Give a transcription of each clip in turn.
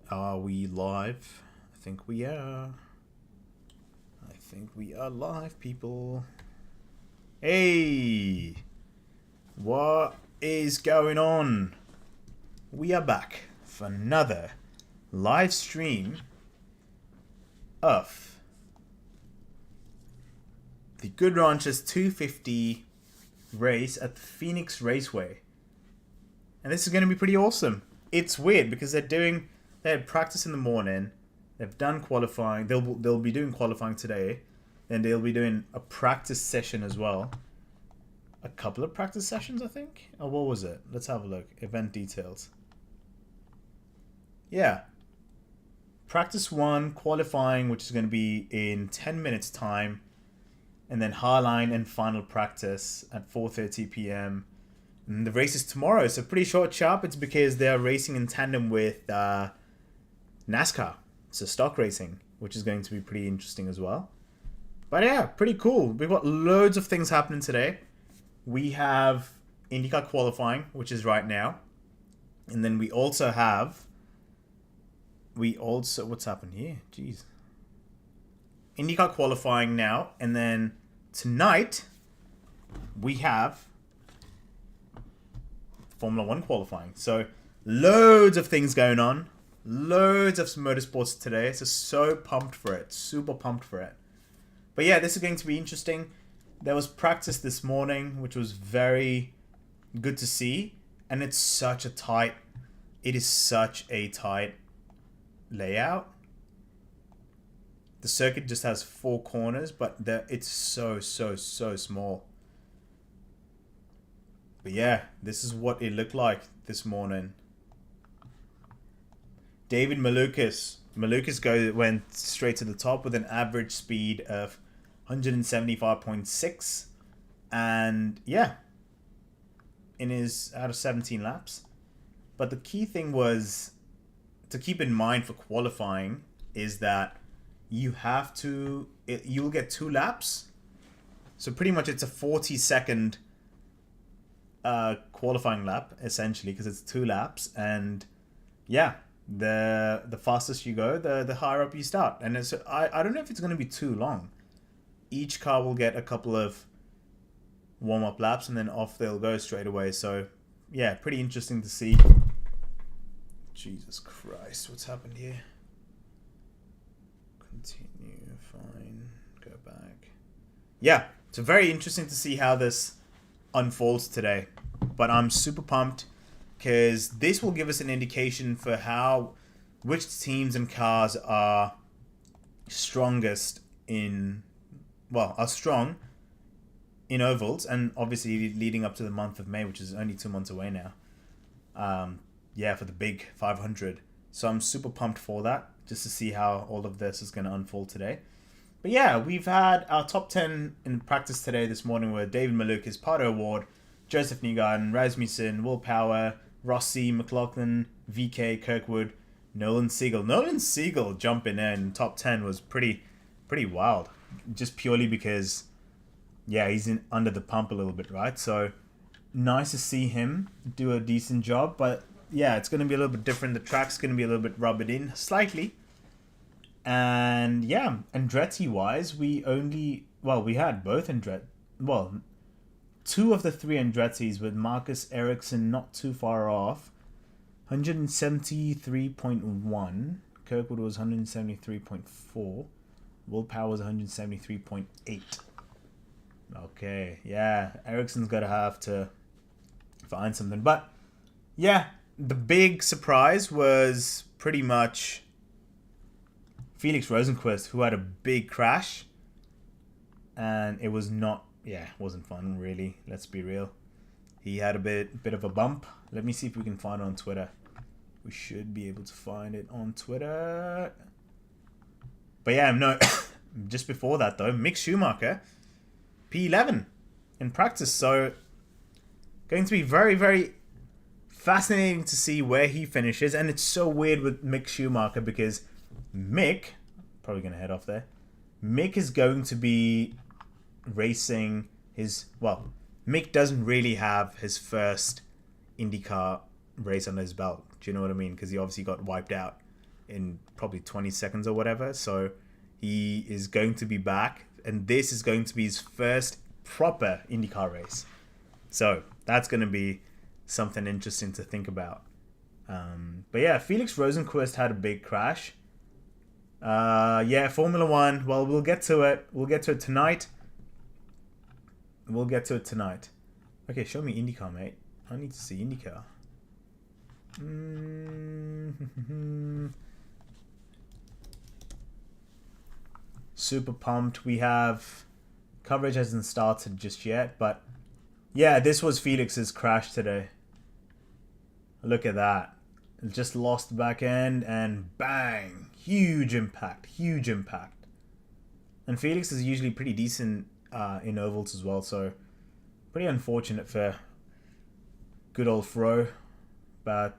Are we live? I think we are. I think we are live, people. Hey! What is going on? We are back for another live stream of the Good Ranchers 250 race at the Phoenix Raceway. And this is going to be pretty awesome. It's weird because they had practice in the morning. They've done qualifying. They'll be doing qualifying today. Then they'll be doing a practice session as well. A couple of practice sessions, I think. Oh, what was it? Let's have a look. Event details. Yeah. Practice 1, qualifying, which is going to be in 10 minutes time. And then Highline and final practice at 4:30 p.m. And the race is tomorrow. So pretty short, sharp. It's because they're racing in tandem with NASCAR. So stock racing, which is going to be pretty interesting as well. But yeah, pretty cool. We've got loads of things happening today. We have Indycar qualifying, which is right now. And then we also have... What's happened here? Jeez. Indycar qualifying now. And then tonight, we have Formula 1 qualifying. So loads of things going on. Loads of motorsports today. So pumped for it. Super pumped for it. But yeah, this is going to be interesting. There was practice this morning, which was very good to see. And it is such a tight layout. The circuit just has 4 corners, but it's so small. But yeah, this is what it looked like this morning. David Malukas went straight to the top with an average speed of 175.6, and yeah, out of 17 laps. But the key thing was to keep in mind for qualifying is that you'll get 2 laps. So pretty much it's a 40-second qualifying lap essentially, because it's 2 laps, and yeah. The fastest you go, the higher up you start. And I don't know if it's going to be too long. Each car will get a couple of warm-up laps and then off they'll go straight away. So, yeah, pretty interesting to see. Jesus Christ, what's happened here? Continue, fine, go back. Yeah, it's very interesting to see how this unfolds today. But I'm super pumped, because this will give us an indication for which teams and cars are strongest are strong in ovals, and obviously leading up to the month of May, which is only 2 months away now. For the big 500. So I'm super pumped for that, just to see how all of this is going to unfold today. But yeah, we've had our top 10 in practice today this morning were David Malukas, Pato Award, Joseph Newgarden, Rasmussen, Will Power, Rossi, McLaughlin, VK, Kirkwood, Nolan Siegel. Nolan Siegel jumping in top 10 was pretty wild. Just purely because, yeah, he's under the pump a little bit, right? So, nice to see him do a decent job. But, yeah, it's going to be a little bit different. The track's going to be a little bit rubbed in slightly. And, yeah, Andretti-wise, we had both Andretti. Well, 2 of the 3 Andrettis, with Marcus Ericsson not too far off. 173.1. Kirkwood was 173.4. Will Power was 173.8. Okay, yeah. Ericsson's got to have to find something. But, yeah, the big surprise was pretty much Felix Rosenqvist, who had a big crash. And it was not... Yeah, it wasn't fun, really. Let's be real. He had a bit of a bump. Let me see if we can find it on Twitter. We should be able to find it on Twitter. But yeah, no. Just before that, though, Mick Schumacher, P11 in practice. So, going to be very, very fascinating to see where he finishes. And it's so weird with Mick Schumacher because Mick, probably going to head off there. Mick is going to be racing Mick doesn't really have his first IndyCar race under his belt. Do you know what I mean? Because he obviously got wiped out in probably 20 seconds or whatever. So he is going to be back, and this is going to be his first proper IndyCar race. So that's going to be something interesting to think about. But yeah, Felix Rosenqvist had a big crash. Yeah, Formula One. Well, we'll get to it. We'll get to it tonight. Okay, show me IndyCar, mate. I need to see IndyCar. Super pumped. We have... Coverage hasn't started just yet, but... Yeah, this was Felix's crash today. Look at that. Just lost the back end, and bang! Huge impact. And Felix is usually pretty decent in ovals as well, so... Pretty unfortunate for good old Fro. But,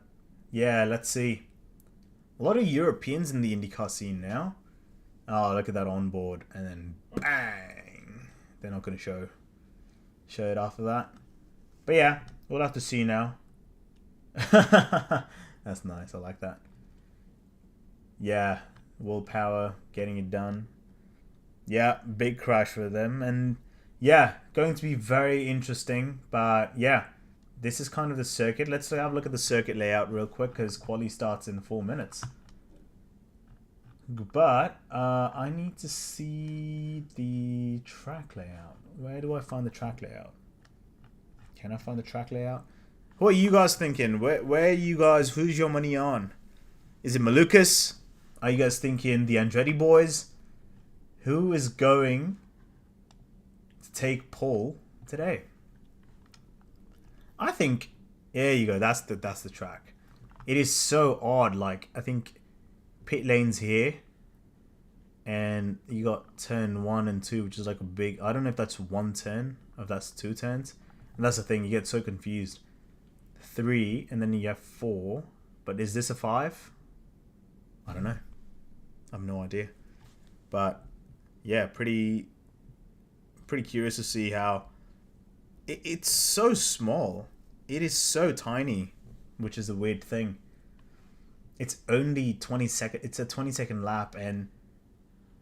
yeah, let's see. A lot of Europeans in the IndyCar scene now. Oh, look at that onboard. And then, bang! They're not going to show it after that. But, yeah, we'll have to see now. That's nice. I like that. Yeah, willpower, getting it done. Yeah, big crash for them. And, yeah, going to be very interesting. But, yeah. This is kind of the circuit. Let's have a look at the circuit layout real quick, because quali starts in 4 minutes. But I need to see the track layout. Where do I find the track layout? Can I find the track layout? What are you guys thinking? Where are you guys? Who's your money on? Is it Malukas? Are you guys thinking the Andretti boys? Who is going to take pole today? I think, there you go, that's the track. It is so odd, like, I think pit lane's here, and you got turn 1 and 2, which is like a big, I don't know if that's 1 turn, or if that's 2 turns, and that's the thing, you get so confused. 3, and then you have 4, but is this a 5? I don't know. I have no idea. But, yeah, pretty curious to see how... It's so small. It is so tiny, which is a weird thing. It's only 20 seconds. It's a 20-second lap, and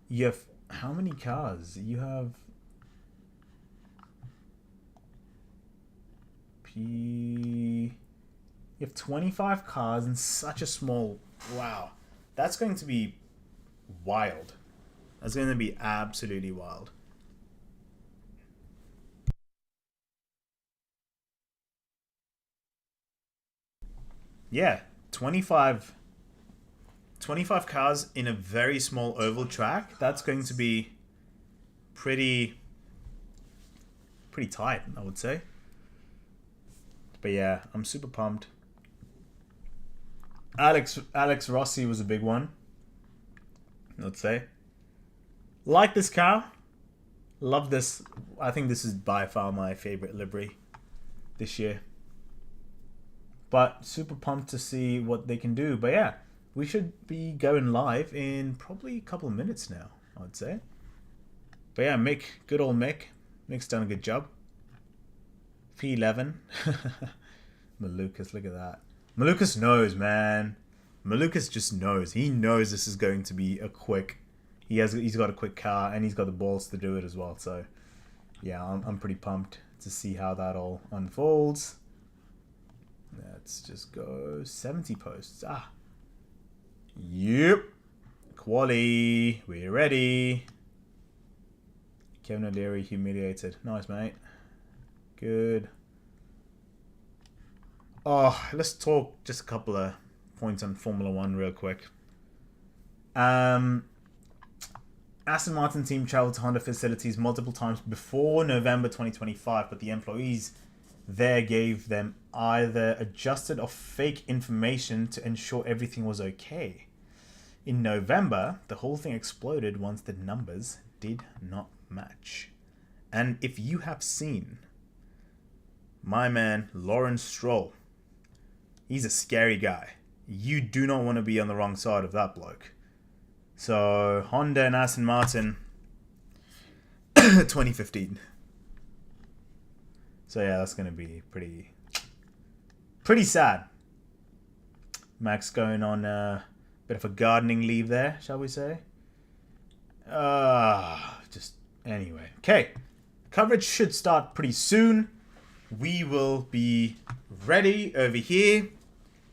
you have how many cars? You have you have 25 cars in such a small. Wow, that's going to be wild. That's going to be absolutely wild. Yeah, 25 cars in a very small oval track. That's going to be pretty tight, I would say. But yeah, I'm super pumped. Alex Rossi was a big one, I'd say. Like this car. Love this. I think this is by far my favorite livery this year. But super pumped to see what they can do. But yeah, we should be going live in probably a couple of minutes now, I'd say. But yeah, Mick, good old Mick. Mick's done a good job. P11. Malukas, look at that. Malukas knows, man. Malukas just knows. He knows this is going to be a quick... He's got a quick car, and he's got the balls to do it as well. So, yeah, I'm pretty pumped to see how that all unfolds. Let's just go 70 posts. Ah. Yep. Quali. We're ready. Kevin O'Leary humiliated. Nice, mate. Good. Oh, let's talk just a couple of points on Formula One real quick. Aston Martin team traveled to Honda facilities multiple times before November 2025, but the employees there gave them either adjusted or fake information to ensure everything was okay. In November, the whole thing exploded once the numbers did not match. And if you have seen my man Lawrence Stroll, he's a scary guy. You do not want to be on the wrong side of that bloke. So, Honda and Aston Martin, 2015. So yeah, that's going to be pretty sad. Max going on Bit of a gardening leave there, shall we say? Just anyway. Okay. Coverage should start pretty soon. We will be ready over here.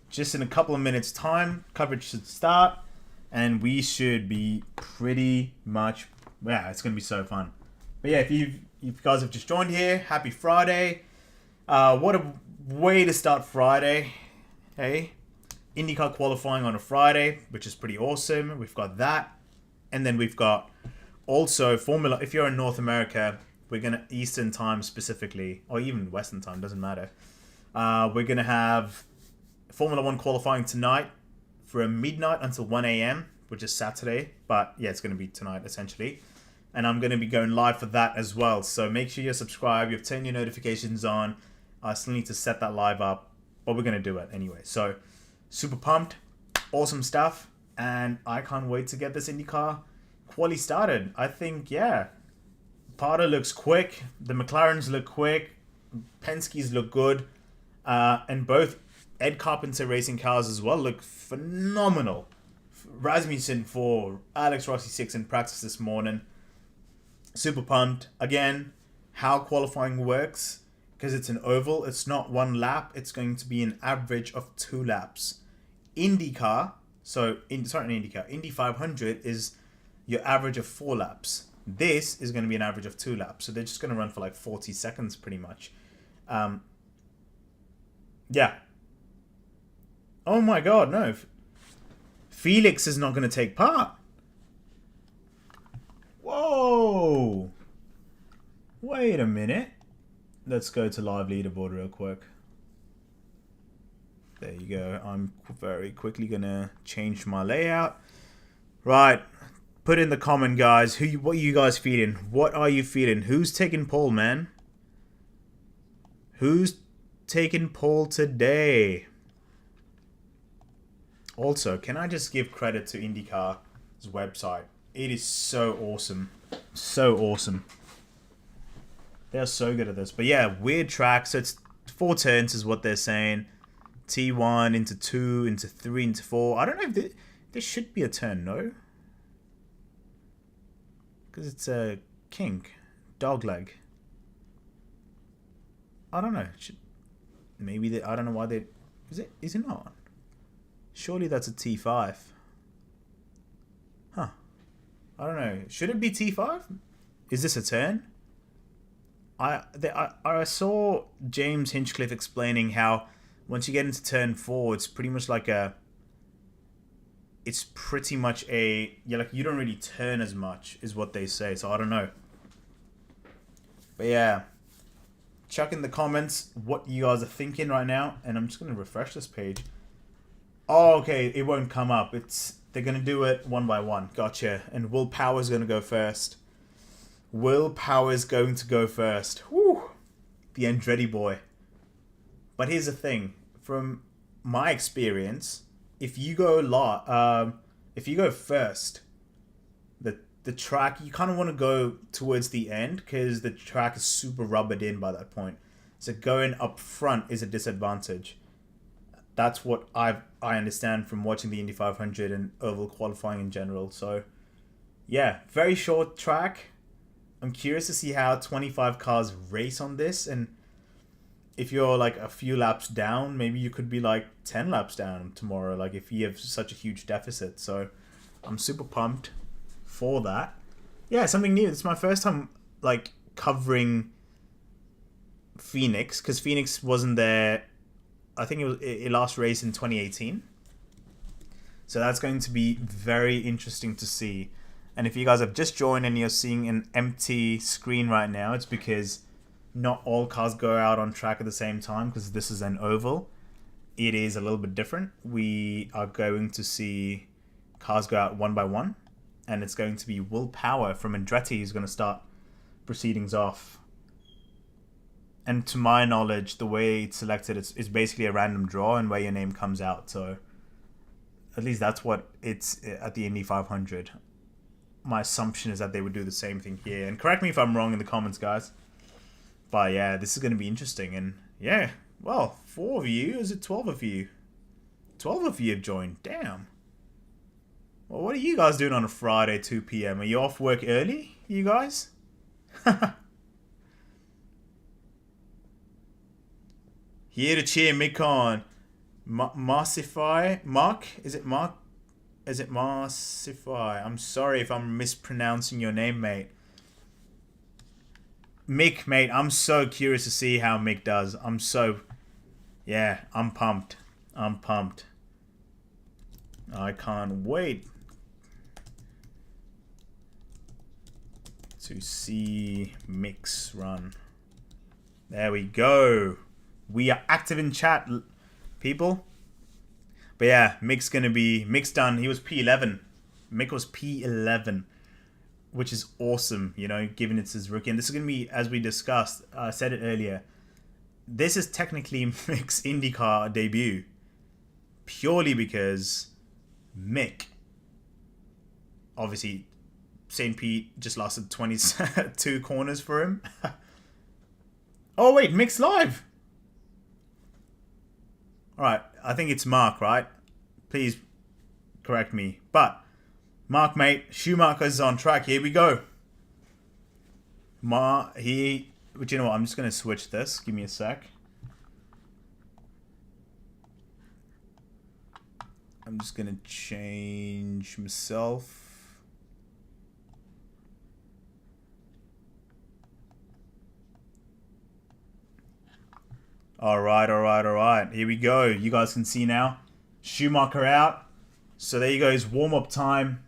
Just in a couple of minutes' time, coverage should start. And we should be pretty much... Yeah, it's going to be so fun. But yeah, if you guys have just joined here, happy Friday. What a way to start Friday. Hey? IndyCar qualifying on a Friday, which is pretty awesome. We've got that. And then we've got also Formula... If you're in North America, we're going to... Eastern time specifically, or even Western time, doesn't matter. We're going to have Formula 1 qualifying tonight from midnight until 1 a.m., which is Saturday. But yeah, it's going to be tonight, essentially. And I'm going to be going live for that as well. So make sure you're subscribed. You've turned your notifications on. I still need to set that live up. But we're going to do it anyway. So super pumped. Awesome stuff. And I can't wait to get this IndyCar quali started. I think, yeah. Parda looks quick. The McLarens look quick. Penske's look good. And both Ed Carpenter racing cars as well look phenomenal. Rasmussen 4, Alex Rossi 6 in practice this morning. Super pumped. Again, how qualifying works, because it's an oval, it's not one lap, it's going to be an average of 2 laps. IndyCar, Indy 500 is your average of 4 laps. This is going to be an average of 2 laps. So they're just going to run for like 40 seconds pretty much. Yeah. Oh my god, no. Felix is not going to take part. Whoa. Wait a minute. Let's go to live leaderboard real quick. There you go. I'm very quickly going to change my layout. Right. Put in the comment, guys. What are you guys feeling? What are you feeling? Who's taking pole, man? Who's taking pole today? Also, can I just give credit to IndyCar's website? It is so awesome. So awesome. They're so good at this. But yeah, weird track. So it's 4 turns is what they're saying. T1 into 2, into 3, into 4. I don't know if there should be a turn, no? Because it's a kink. Dogleg. I don't know. Maybe I don't know why they... Is it not? Surely that's a T5. Huh. I don't know. Should it be T5? Is this a turn? I saw James Hinchcliffe explaining how once you get into turn 4, it's pretty much like a... It's pretty much a... Yeah, like you don't really turn as much, is what they say. So I don't know. But yeah. Chuck in the comments what you guys are thinking right now. And I'm just going to refresh this page. Oh, okay. It won't come up. They're going to do it one by one. Gotcha. And Will Power's going to go first. Will Power's going to go first. Whew. The Andretti boy. But here's the thing. From my experience, if you go first, the track, you kind of want to go towards the end because the track is super rubbered in by that point. So going up front is a disadvantage. That's what I understand from watching the Indy 500 and oval qualifying in general. So, yeah, very short track. I'm curious to see how 25 cars race on this. And if you're like a few laps down, maybe you could be like 10 laps down tomorrow. Like if you have such a huge deficit. So, I'm super pumped for that. Yeah, something new. It's my first time like covering Phoenix because Phoenix wasn't there. I think it last raced in 2018. So that's going to be very interesting to see. And if you guys have just joined and you're seeing an empty screen right now, it's because not all cars go out on track at the same time because this is an oval. It is a little bit different. We are going to see cars go out one by one. And it's going to be Will Power from Andretti who's going to start proceedings off. And to my knowledge, the way it's selected is basically a random draw and where your name comes out. So at least that's what it's at the Indy 500. My assumption is that they would do the same thing here. And correct me if I'm wrong in the comments, guys. But yeah, this is going to be interesting. And yeah, well, 4 of you. Is it 12 of you? 12 of you have joined. Damn. Well, what are you guys doing on a Friday, 2 p.m.? Are you off work early, you guys? Here to cheer Mick on. Marsify? Mark? Is it Mark? Is it Marsify? I'm sorry if I'm mispronouncing your name, mate. Mick, mate, I'm so curious to see how Mick does. Yeah, I'm pumped. I'm pumped. I can't wait to see Mick's run. There we go. We are active in chat, people. But yeah, Mick's done. He was P11. Mick was P11. Which is awesome, you know, given it's his rookie. And this is going to be, as we discussed, I said it earlier, this is technically Mick's IndyCar debut. Purely because Mick, obviously, St. Pete just lasted 22 corners for him. Oh, wait, Mick's live. Alright, I think it's Mark, right? Please correct me. But Mark, mate, Schumacher's on track. Here we go. But you know what? I'm just going to switch this. Give me a sec. I'm just going to change myself. Alright. Here we go. You guys can see now. Schumacher out. So there you go. His warm-up time.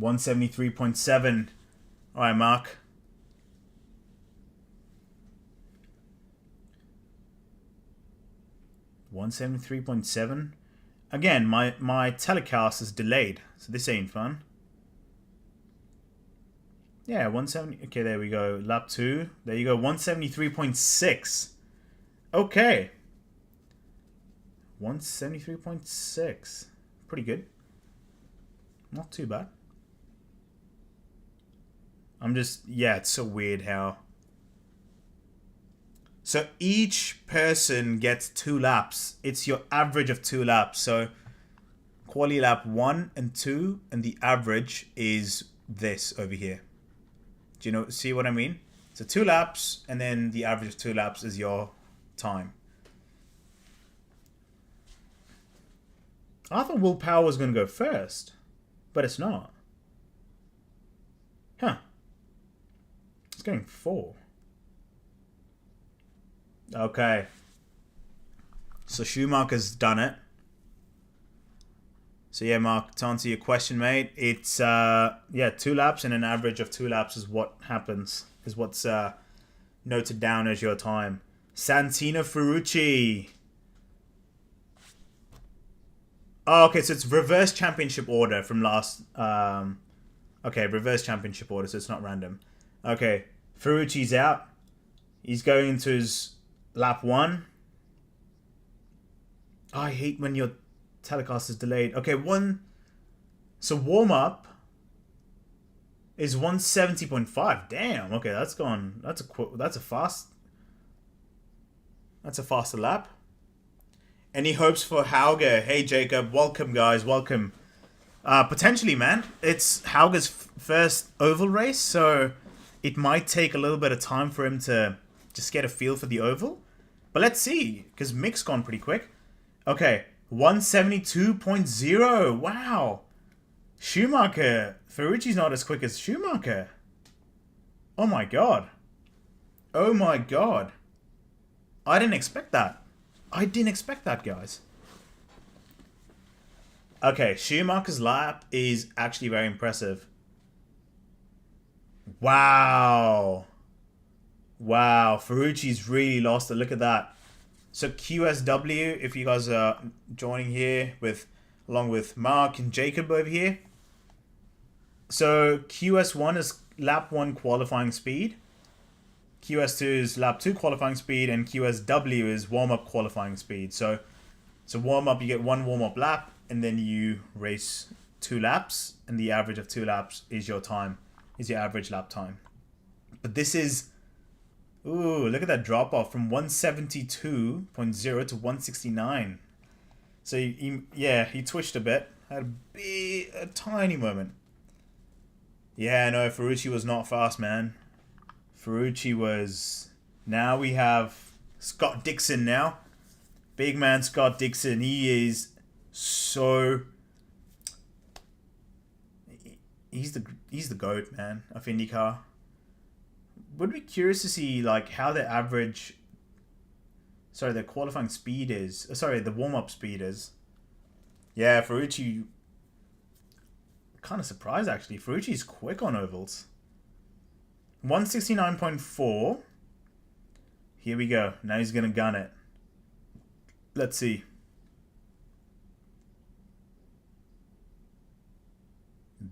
173.7. Alright, Mark. $173.7. Again, my telecast is delayed, so this ain't fun. Yeah, 170. Okay, there we go. Lap 2. There you go. 173.6. Okay. 173.6. Pretty good. Not too bad. Yeah, it's so weird how. So each person gets 2 laps. It's your average of 2 laps. So quali lap 1 and 2, and the average is this over here. Do you see what I mean? So 2 laps, and then the average of 2 laps is your time. I thought Will Power was going to go first, but it's not. Huh. It's going 4. Okay. So Schumacher's done it. So yeah, Mark, to answer your question, mate, it's 2 laps and an average of 2 laps is what happens. Is what's noted down as your time. Santino Ferrucci. Oh, okay, so it's reverse championship order from last. Okay, reverse championship order, so it's not random. Okay, Ferrucci's out. He's going into his lap 1. Oh, I hate when your telecast is delayed. Okay, so warm up is 170.5. Damn. Okay, that's gone. That's a faster lap. Any hopes for Hauger? Hey, Jacob. Welcome, guys. Welcome. Potentially, man. It's Hauger's first oval race, so it might take a little bit of time for him to just get a feel for the oval. But let's see, because Mick's gone pretty quick. Okay, 172.0. Wow. Schumacher. Ferrucci's not as quick as Schumacher. Oh my god. Oh my god. I didn't expect that. Guys. Okay, Schumacher's lap is actually very impressive. Wow. Wow, Ferrucci's really lost it. Look at that. So QSW, if you guys are joining here along with Mark and Jacob over here. So QS1 is lap 1 qualifying speed. QS2 is lap 2 qualifying speed, and QSW is warm-up qualifying speed. So warm-up, you get 1 warm-up lap, and then you race 2 laps, and the average of 2 laps is your time, is your average lap time. But this is... Ooh, look at that drop-off from 172.0 to 169. So, yeah, he twitched a bit. Had a tiny moment. Yeah, no, Ferrucci was not fast, man. Ferrucci was... Now we have Scott Dixon now. Big man Scott Dixon. He is so... He's the GOAT, man, of IndyCar. Would be curious to see like how their average... Sorry, their qualifying speed is... Sorry, the warm-up speed is. Yeah, Ferrucci... Kind of surprised, actually. Ferrucci's quick on ovals. 169.4. Here we go. Now he's going to gun it. Let's see.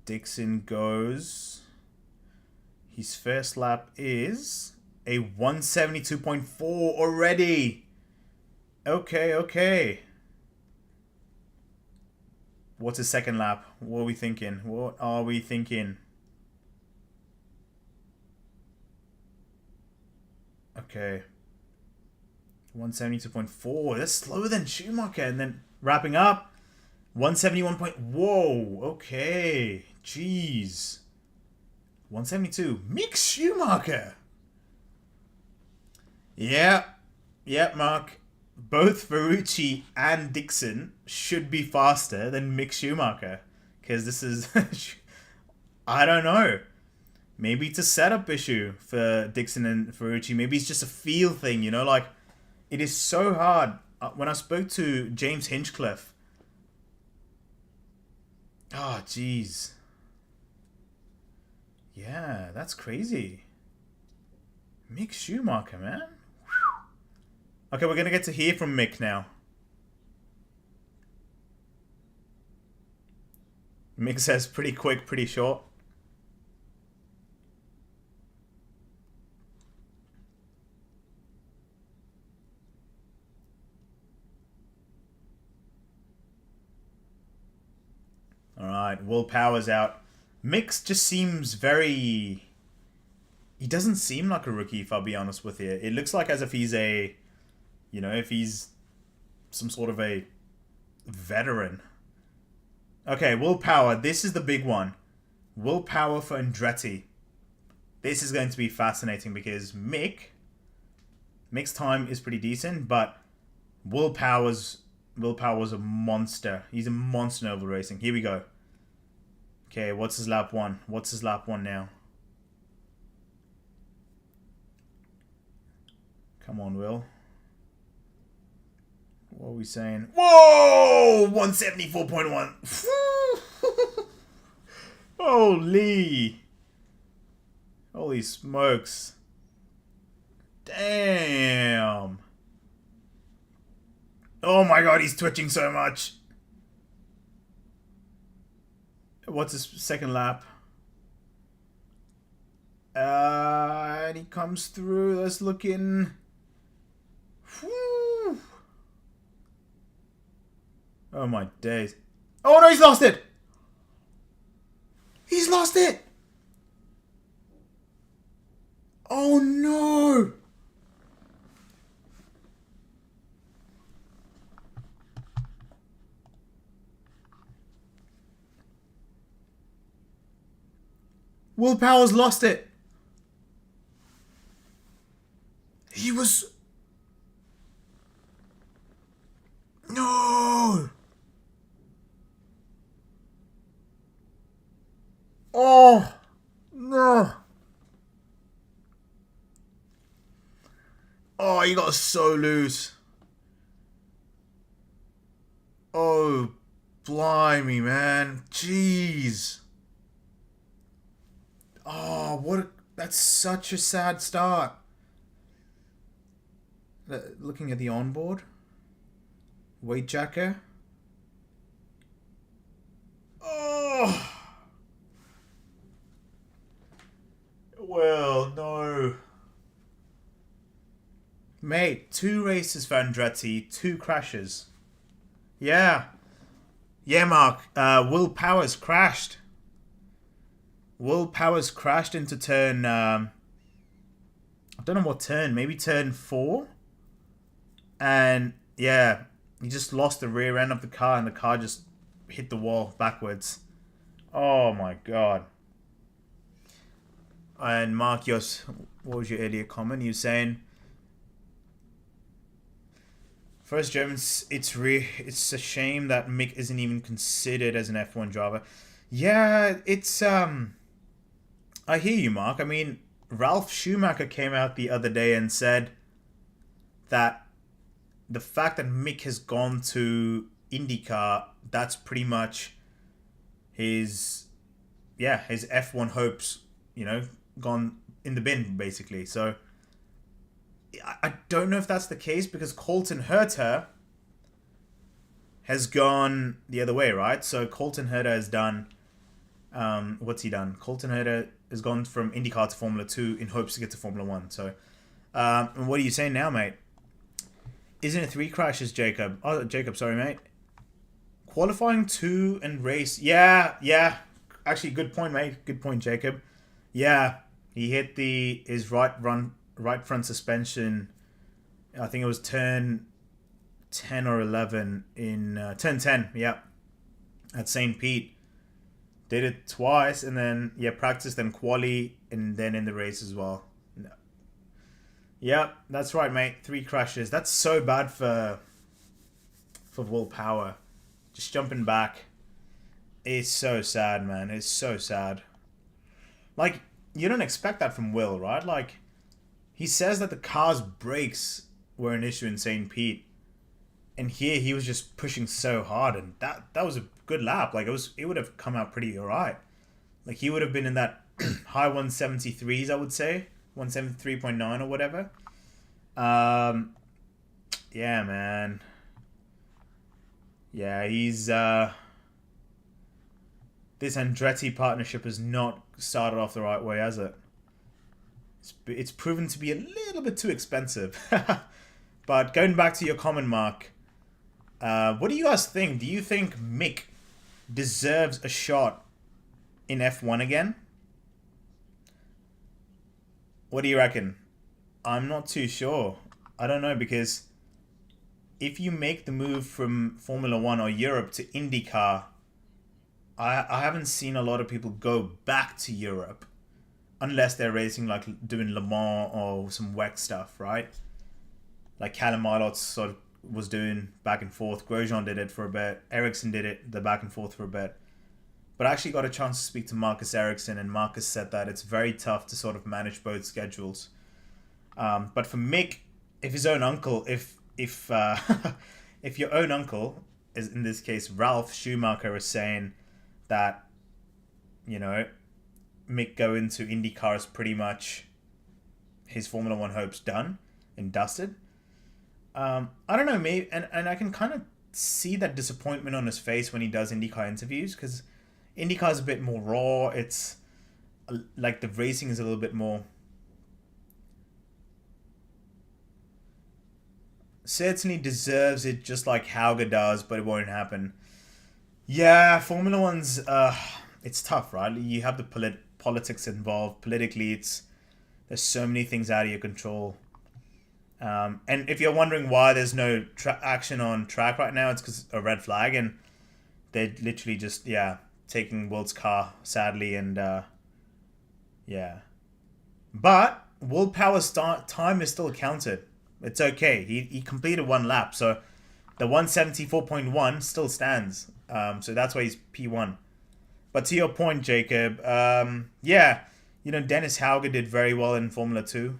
Dixon goes. His first lap is a 172.4 already. Okay, okay. What's his second lap? What are we thinking? What are we thinking? Okay. 172.4. That's slower than Schumacher. And then wrapping up. 171. Whoa. Okay. Jeez. 172. Mick Schumacher. Yeah. Yeah, Mark. Both Ferrucci and Dixon should be faster than Mick Schumacher. Because this is... I don't know. Maybe it's a setup issue for Dixon and Ferrucci. Maybe it's just a feel thing, you know? Like, it is so hard. When I spoke to James Hinchcliffe... Oh, jeez. Yeah, that's crazy. Mick Schumacher, man. Okay, we're going to get to hear from Mick now. Mick says pretty quick, pretty short. Alright, Will Power's out. Mick just seems very... He doesn't seem like a rookie, if I'll be honest with you. It looks like as if he's a... You know, if he's some sort of a veteran. Okay, Will Power. This is the big one. Will Power for Andretti. This is going to be fascinating because Mick's time is pretty decent, but Will Power's a monster. He's a monster in oval racing. Here we go. Okay, what's his lap one? What's his lap one now? Come on, Will. What are we saying? Whoa! 174.1. Holy. Holy smokes. Damn. Oh my god, he's twitching so much. What's his second lap? And he comes through. That's looking... Whew. Oh my days. Oh no, he's lost it! He's lost it! Oh no! Will Power's lost it. He was... No! Oh! No! Oh, he got so loose. Oh, blimey, man. Jeez. Oh, what a... That's such a sad start. Looking at the onboard. Weight jacker. Oh! Well, no. Mate, 2 races for Andretti, 2 crashes. Yeah. Yeah, Mark. Will Powers crashed. Will Powers crashed into turn... I don't know what turn. Maybe turn 4? And, yeah. He just lost the rear end of the car and the car just hit the wall backwards. Oh my god. And Mark, what was your earlier comment? You were saying first Germans, it's a shame that Mick isn't even considered as an F1 driver. Yeah, it's I hear you, Mark. I mean, Ralf Schumacher came out the other day and said that the fact that Mick has gone to IndyCar, that's pretty much his F1 hopes, gone in the bin, basically. So I don't know if that's the case because Colton Herta has gone the other way, right? So Colton Herta has done, what's he done? Colton Herta has gone from IndyCar to Formula 2 in hopes to get to Formula 1. So, and what are you saying now, mate? Isn't it 3 crashes, Jacob? Oh, Jacob, sorry, mate. Qualifying 2 and race. Yeah. Actually, good point, mate. Good point, Jacob. Yeah, he hit his right front suspension. I think it was turn 10 or 11 in turn 10. Yeah, at St. Pete. Did it twice and then practiced then quali and then in the race as well. No. Yeah, that's right, mate. 3 crashes. That's so bad for Will Power. Just jumping back. It's so sad, man. It's so sad. Like, you don't expect that from Will, right? Like, he says that the car's brakes were an issue in St. Pete. And here he was just pushing so hard, and that was a good lap. Like, it would have come out pretty alright. Like, he would have been in that high 173s, I would say. 173.9 or whatever. Yeah, man. Yeah, he's this Andretti partnership has not started off the right way, has it? It's proven to be a little bit too expensive. But going back to your comment, Mark, what do you guys think? Do you think Mick deserves a shot in F1 again? What do you reckon? I'm not too sure. I don't know, because if you make the move from Formula 1 or Europe to IndyCar, I haven't seen a lot of people go back to Europe unless they're racing, like doing Le Mans or some WEC stuff, right? Like Callum Marlott sort of was doing back and forth. Grosjean did it for a bit. Ericsson did it, the back and forth for a bit. But I actually got a chance to speak to Marcus Ericsson, and Marcus said that it's very tough to sort of manage both schedules. But for Mick, if his own uncle, if your own uncle, is in this case Ralf Schumacher, is saying that, Mick going to IndyCar is pretty much his Formula 1 hopes done and dusted. I don't know, maybe, and I can kind of see that disappointment on his face when he does IndyCar interviews, because IndyCar is a bit more raw. It's like the racing is a little bit more. Certainly deserves it, just like Hauger does, but it won't happen. Yeah, Formula One's it's tough, right? You have the politics involved. Politically, there's so many things out of your control. And if you're wondering why there's no action on track right now, it's because a red flag, and they're literally just taking Will's car, sadly, and But Will Power's time is still counted. It's okay. He completed 1 lap, so the 174.1 still stands. So that's why he's P1. But to your point, Jacob, Dennis Hauger did very well in Formula 2.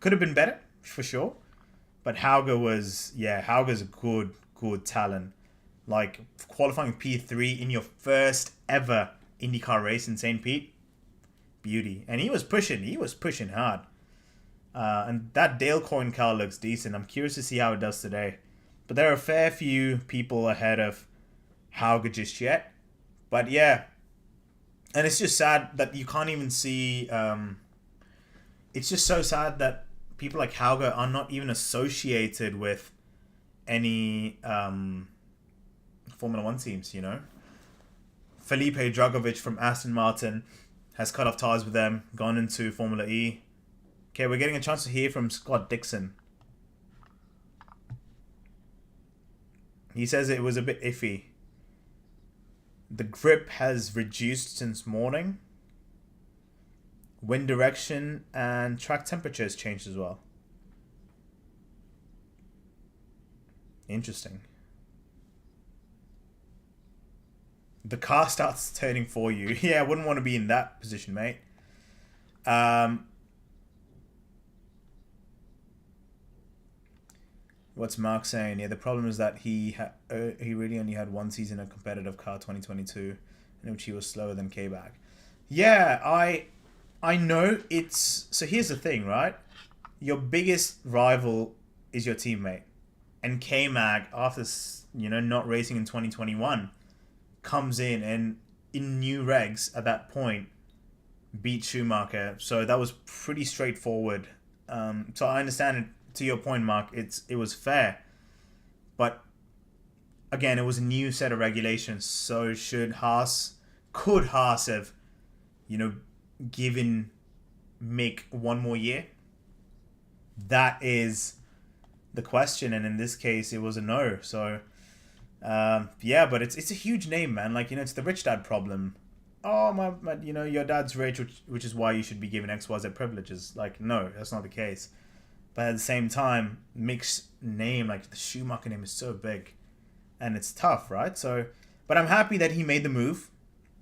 Could have been better, for sure. But Hauger's a good talent. Like, qualifying P3 in your first ever IndyCar race in St. Pete, beauty. And he was pushing hard. And that Dale Coyne car looks decent. I'm curious to see how it does today. But there are a fair few people ahead of Hauger just yet. But yeah. And it's just sad that you can't even see. It's just so sad that people like Hauger are not even associated with any Formula 1 teams, Felipe Dragovic from Aston Martin has cut off ties with them, gone into Formula E. Okay, we're getting a chance to hear from Scott Dixon. He says it was a bit iffy. The grip has reduced since morning. Wind direction and track temperature has changed as well. Interesting. The car starts turning for you. Yeah, I wouldn't want to be in that position, mate. What's Mark saying? Yeah, the problem is that he really only had one season of competitive car 2022, in which he was slower than K-Bag. Yeah, I know it's... So here's the thing, right? Your biggest rival is your teammate. And K-Mag, after, not racing in 2021, comes in and in new regs at that point, beat Schumacher. So that was pretty straightforward. So I understand it. To your point, Mark, it was fair. But, again, it was a new set of regulations. So could Haas have, given Mick one more year? That is the question, and in this case it was a no. So yeah, but it's a huge name, man. Like, it's the rich dad problem. Oh, my your dad's rich, which is why you should be given XYZ privileges. Like, no, that's not the case. But at the same time, Mick's name, like the Schumacher name, is so big, and it's tough, right? So, but I'm happy that he made the move.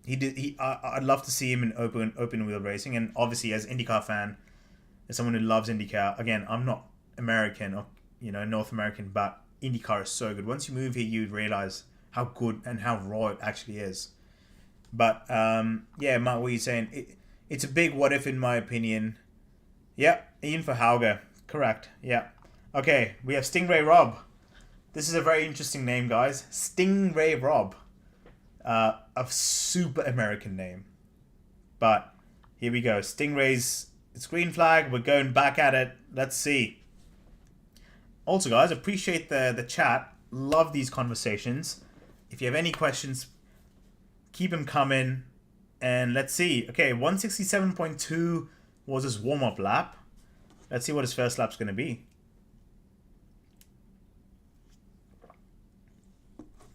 He did. I'd love to see him in open wheel racing, and obviously as IndyCar fan, as someone who loves IndyCar, again, I'm not American or North American, but IndyCar is so good. Once you move here, you realize how good and how raw it actually is. But yeah, Mark, what are you saying? It's a big what if, in my opinion. Yeah, Ian for Hauger, correct. Yeah. Okay, we have Stingray Rob. This is a very interesting name, guys. Stingray Rob. A super American name. But here we go. Stingray's green flag. We're going back at it. Let's see. Also, guys, appreciate the chat. Love these conversations. If you have any questions, keep them coming. And let's see. Okay, 167.2 was his warm-up lap. Let's see what his first lap's going to be.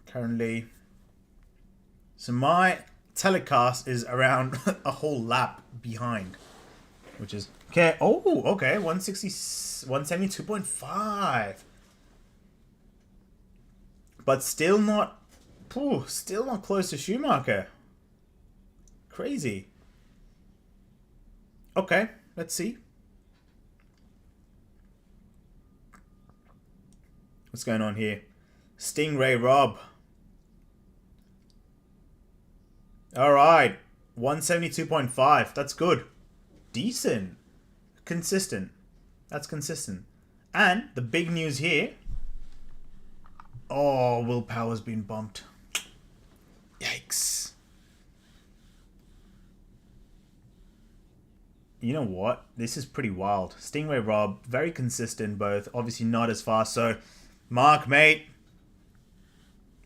Currently... So my telecast is around a whole lap behind. Which is... Okay. Oh, okay. 172.5. But still not close to Schumacher. Crazy. Okay, let's see. What's going on here? Stingray Rob. Alright. 172.5. That's good. Decent. Consistent. That's consistent. And the big news here. Oh, willpower's been bumped. Yikes. You know what? This is pretty wild. Stingray Rob, very consistent both. Obviously not as fast. So, Mark, mate.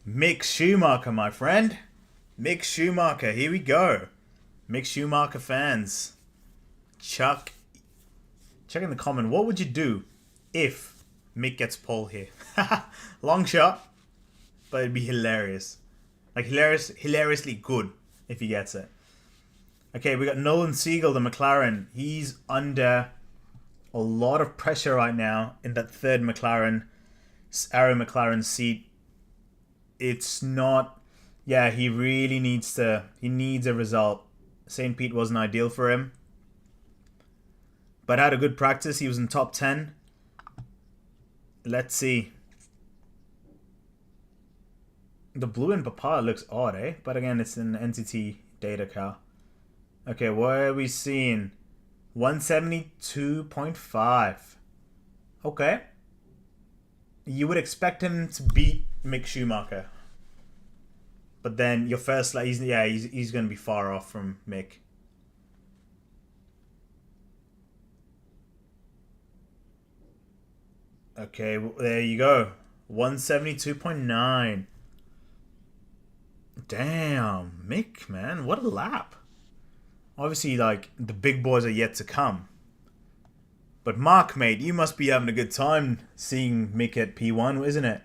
Mick Schumacher, my friend. Mick Schumacher. Here we go. Mick Schumacher fans. Check in the comment. What would you do if Mick gets pole here? Long shot. But it'd be hilarious. Like, hilariously good if he gets it. Okay, we got Nolan Siegel, the McLaren. He's under a lot of pressure right now in that third McLaren, Arrow McLaren seat. It's not... Yeah, he really needs a result. St. Pete wasn't ideal for him. But had a good practice. He was in top 10. Let's see. The blue in Papaya looks odd, eh? But again, it's an entity data car. Okay, what are we seeing? 172.5. Okay. You would expect him to beat Mick Schumacher. But then your first, he's going to be far off from Mick. Okay, well, there you go. 172.9. Damn, Mick, man, what a lap. Obviously, like, the big boys are yet to come. But Mark, mate, you must be having a good time seeing Mick at P1, isn't it?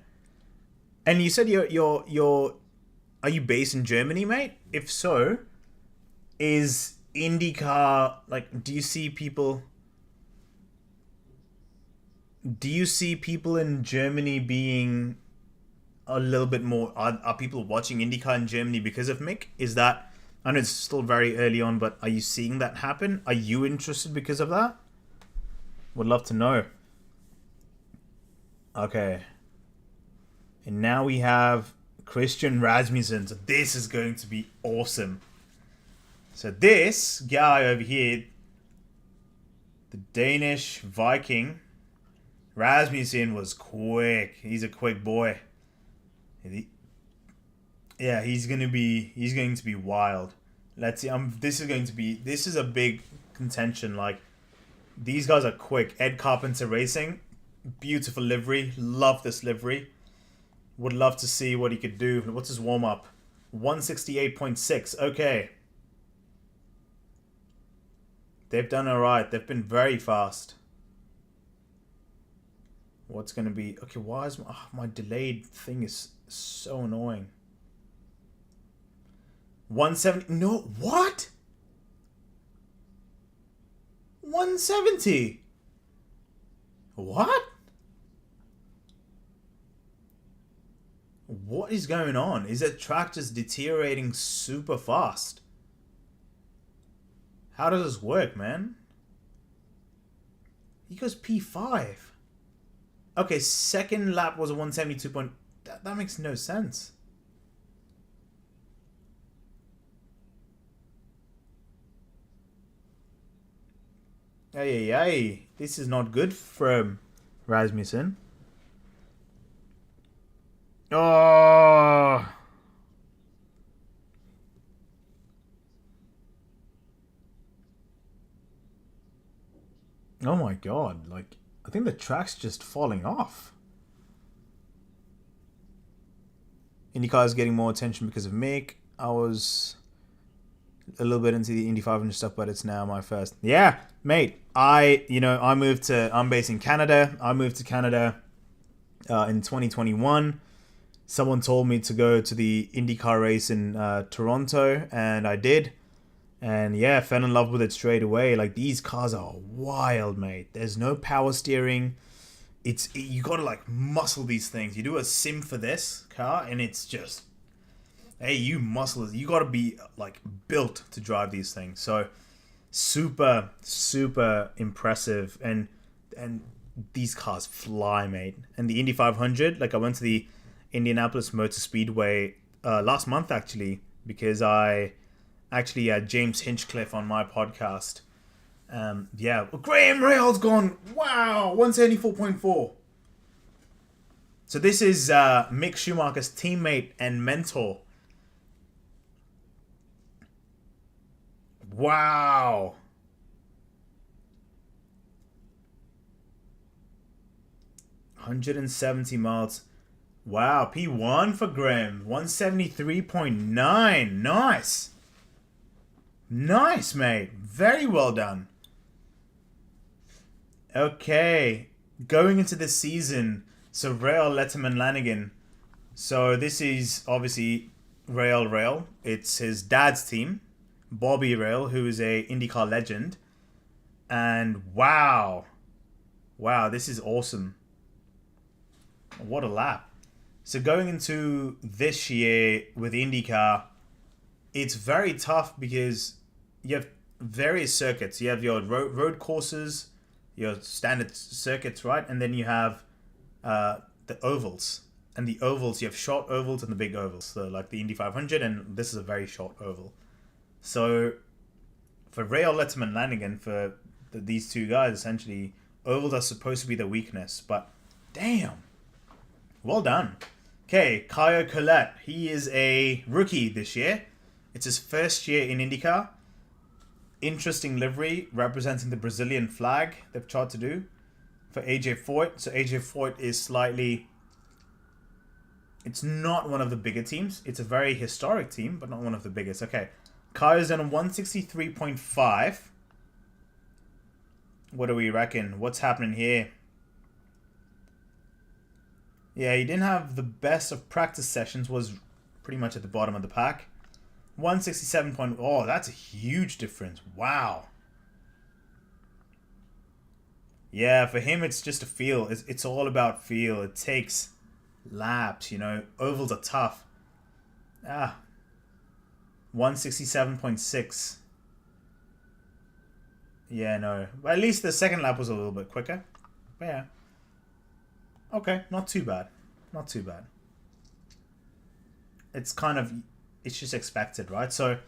And you said you're are you based in Germany, mate? If so, is IndyCar like? Do you see people in Germany being a little bit more? Are people watching IndyCar in Germany because of Mick? Is that? I know it's still very early on, but are you seeing that happen? Are you interested because of that? Would love to know. Okay. And now we have Christian Rasmussen. So this is going to be awesome. So this guy over here, the Danish Viking, Rasmussen was quick. He's a quick boy. Yeah, he's going to be wild. Let's see. This is a big contention. Like, these guys are quick. Ed Carpenter Racing, beautiful livery. Love this livery. Would love to see what he could do. What's his warm up? 168.6. Okay. They've done alright. They've been very fast. What's going to be... Okay, why is my delayed thing is so annoying. 170... No, what? 170? What? What is going on? Is that track just deteriorating super fast? How does this work, man? He goes P5. Okay, second lap was a 172 point... That makes no sense. Hey. This is not good for Rasmussen. Oh... Oh my god, like, I think the track's just falling off. IndyCar is getting more attention because of Mick. I was a little bit into the Indy 500 stuff, but it's now my first. Yeah, mate, I'm based in Canada. I moved to Canada in 2021. Someone told me to go to the IndyCar race in Toronto, and I did. And yeah, fell in love with it straight away. Like, these cars are wild, mate. There's no power steering. You gotta like muscle these things. You do a sim for this car, and it's just, hey, you muscle it. You gotta be like built to drive these things. So super impressive, and these cars fly, mate. And the Indy 500, like, I went to the Indianapolis Motor Speedway last month actually, because I actually had James Hinchcliffe on my podcast. Yeah, Graham Rahal's gone. Wow, 174.4. So this is Mick Schumacher's teammate and mentor. Wow. $170 Wow, P1 for Graham. 173.9. Nice. Nice, mate. Very well done. Okay. Going into this season, so Rail, Letterman, Lanigan. So this is obviously Rail. It's his dad's team, Bobby Rail, who is a IndyCar legend. And wow, this is awesome. What a lap. So going into this year with IndyCar, it's very tough because you have various circuits. You have your road courses, your standard circuits, right? And then you have the ovals. And the ovals, you have short ovals and the big ovals. So like the Indy 500, and this is a very short oval. So for Rail, Letterman, Lanigan, for these two guys, essentially, ovals are supposed to be the weakness. But damn, well done. Okay, Caio Collet. He is a rookie this year. It's his first year in IndyCar. Interesting livery representing the Brazilian flag they've tried to do for AJ Foyt. So AJ Foyt is slightly... It's not one of the bigger teams. It's a very historic team, but not one of the biggest. Okay, Caio's done a 163.5. What do we reckon? What's happening here? Yeah, he didn't have the best of practice sessions, was pretty much at the bottom of the pack. 167 point... Oh, that's a huge difference. Wow. Yeah, for him, it's just a feel. It's all about feel. It takes laps, you know. Ovals are tough. 167.6. Yeah, no. But at least the second lap was a little bit quicker. But yeah. Okay, not too bad. Not too bad. It's kind of... It's just expected, right? So,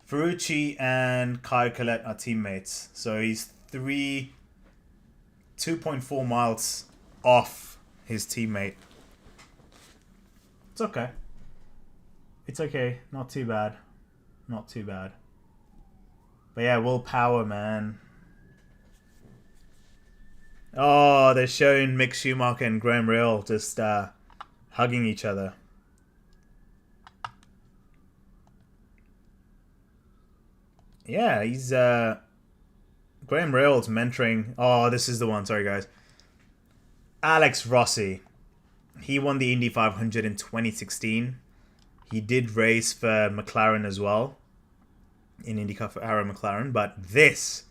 Ferrucci and Kai Collette are teammates. So he's 2.4 miles off his teammate. It's okay. It's okay. Not too bad. Not too bad. But yeah, willpower, man. Oh, they're showing Mick Schumacher and Graham Rahal just hugging each other. Yeah, he's Graham Rahal's mentoring. Oh, this is the one. Sorry, guys. Alex Rossi. He won the Indy 500 in 2016. He did race for McLaren as well. In Indycar for Arrow McLaren. But this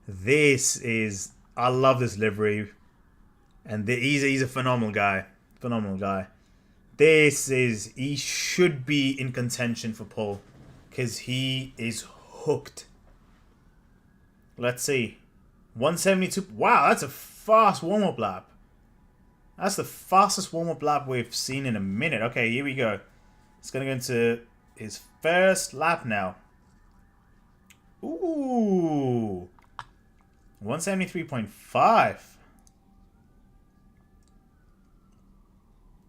is... I love this livery. And he's a phenomenal guy. Phenomenal guy. He should be in contention for pole. Because he is hooked. Let's see. 172. Wow, that's a fast warm-up lap. That's the fastest warm-up lap we've seen in a minute. Okay, here we go. It's going to go into his first lap now. Ooh. 173.5.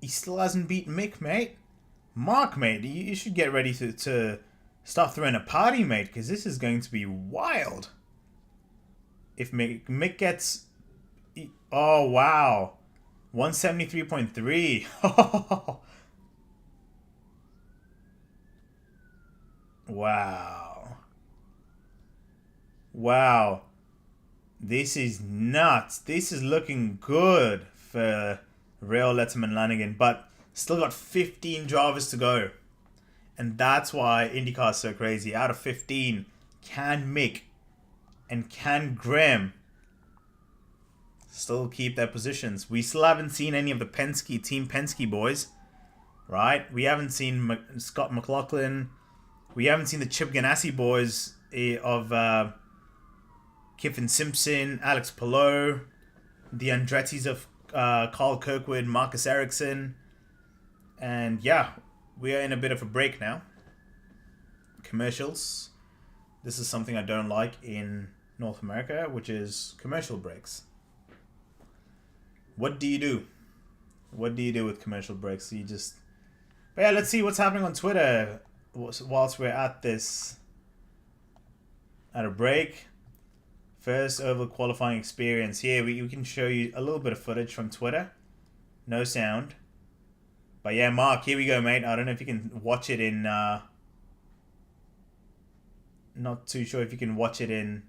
He still hasn't beaten Mick, mate. Mark, mate, you should get ready to start throwing a party, mate, because this is going to be wild. If Mick gets... Oh, wow. 173.3. Wow. Wow. This is nuts. This is looking good for Rahal, Letterman, Lanigan, but still got 15 drivers to go. And that's why IndyCar is so crazy. Out of 15, can Mick and can Graham still keep their positions? We still haven't seen any of the Team Penske boys, right? We haven't seen Scott McLaughlin. We haven't seen the Chip Ganassi boys of Kiffin Simpson, Alex Palou, the Andrettis of Carl Kirkwood, Marcus Ericsson. And yeah, we are in a bit of a break now. Commercials. This is something I don't like in North America, which is commercial breaks. What do you do? What do you do with commercial breaks? You just... But yeah, let's see what's happening on Twitter whilst we're at this. At a break. First oval qualifying experience. Here, we can show you a little bit of footage from Twitter. No sound. But yeah, Mark, here we go, mate. I don't know if you can watch it in... Not too sure if you can watch it in...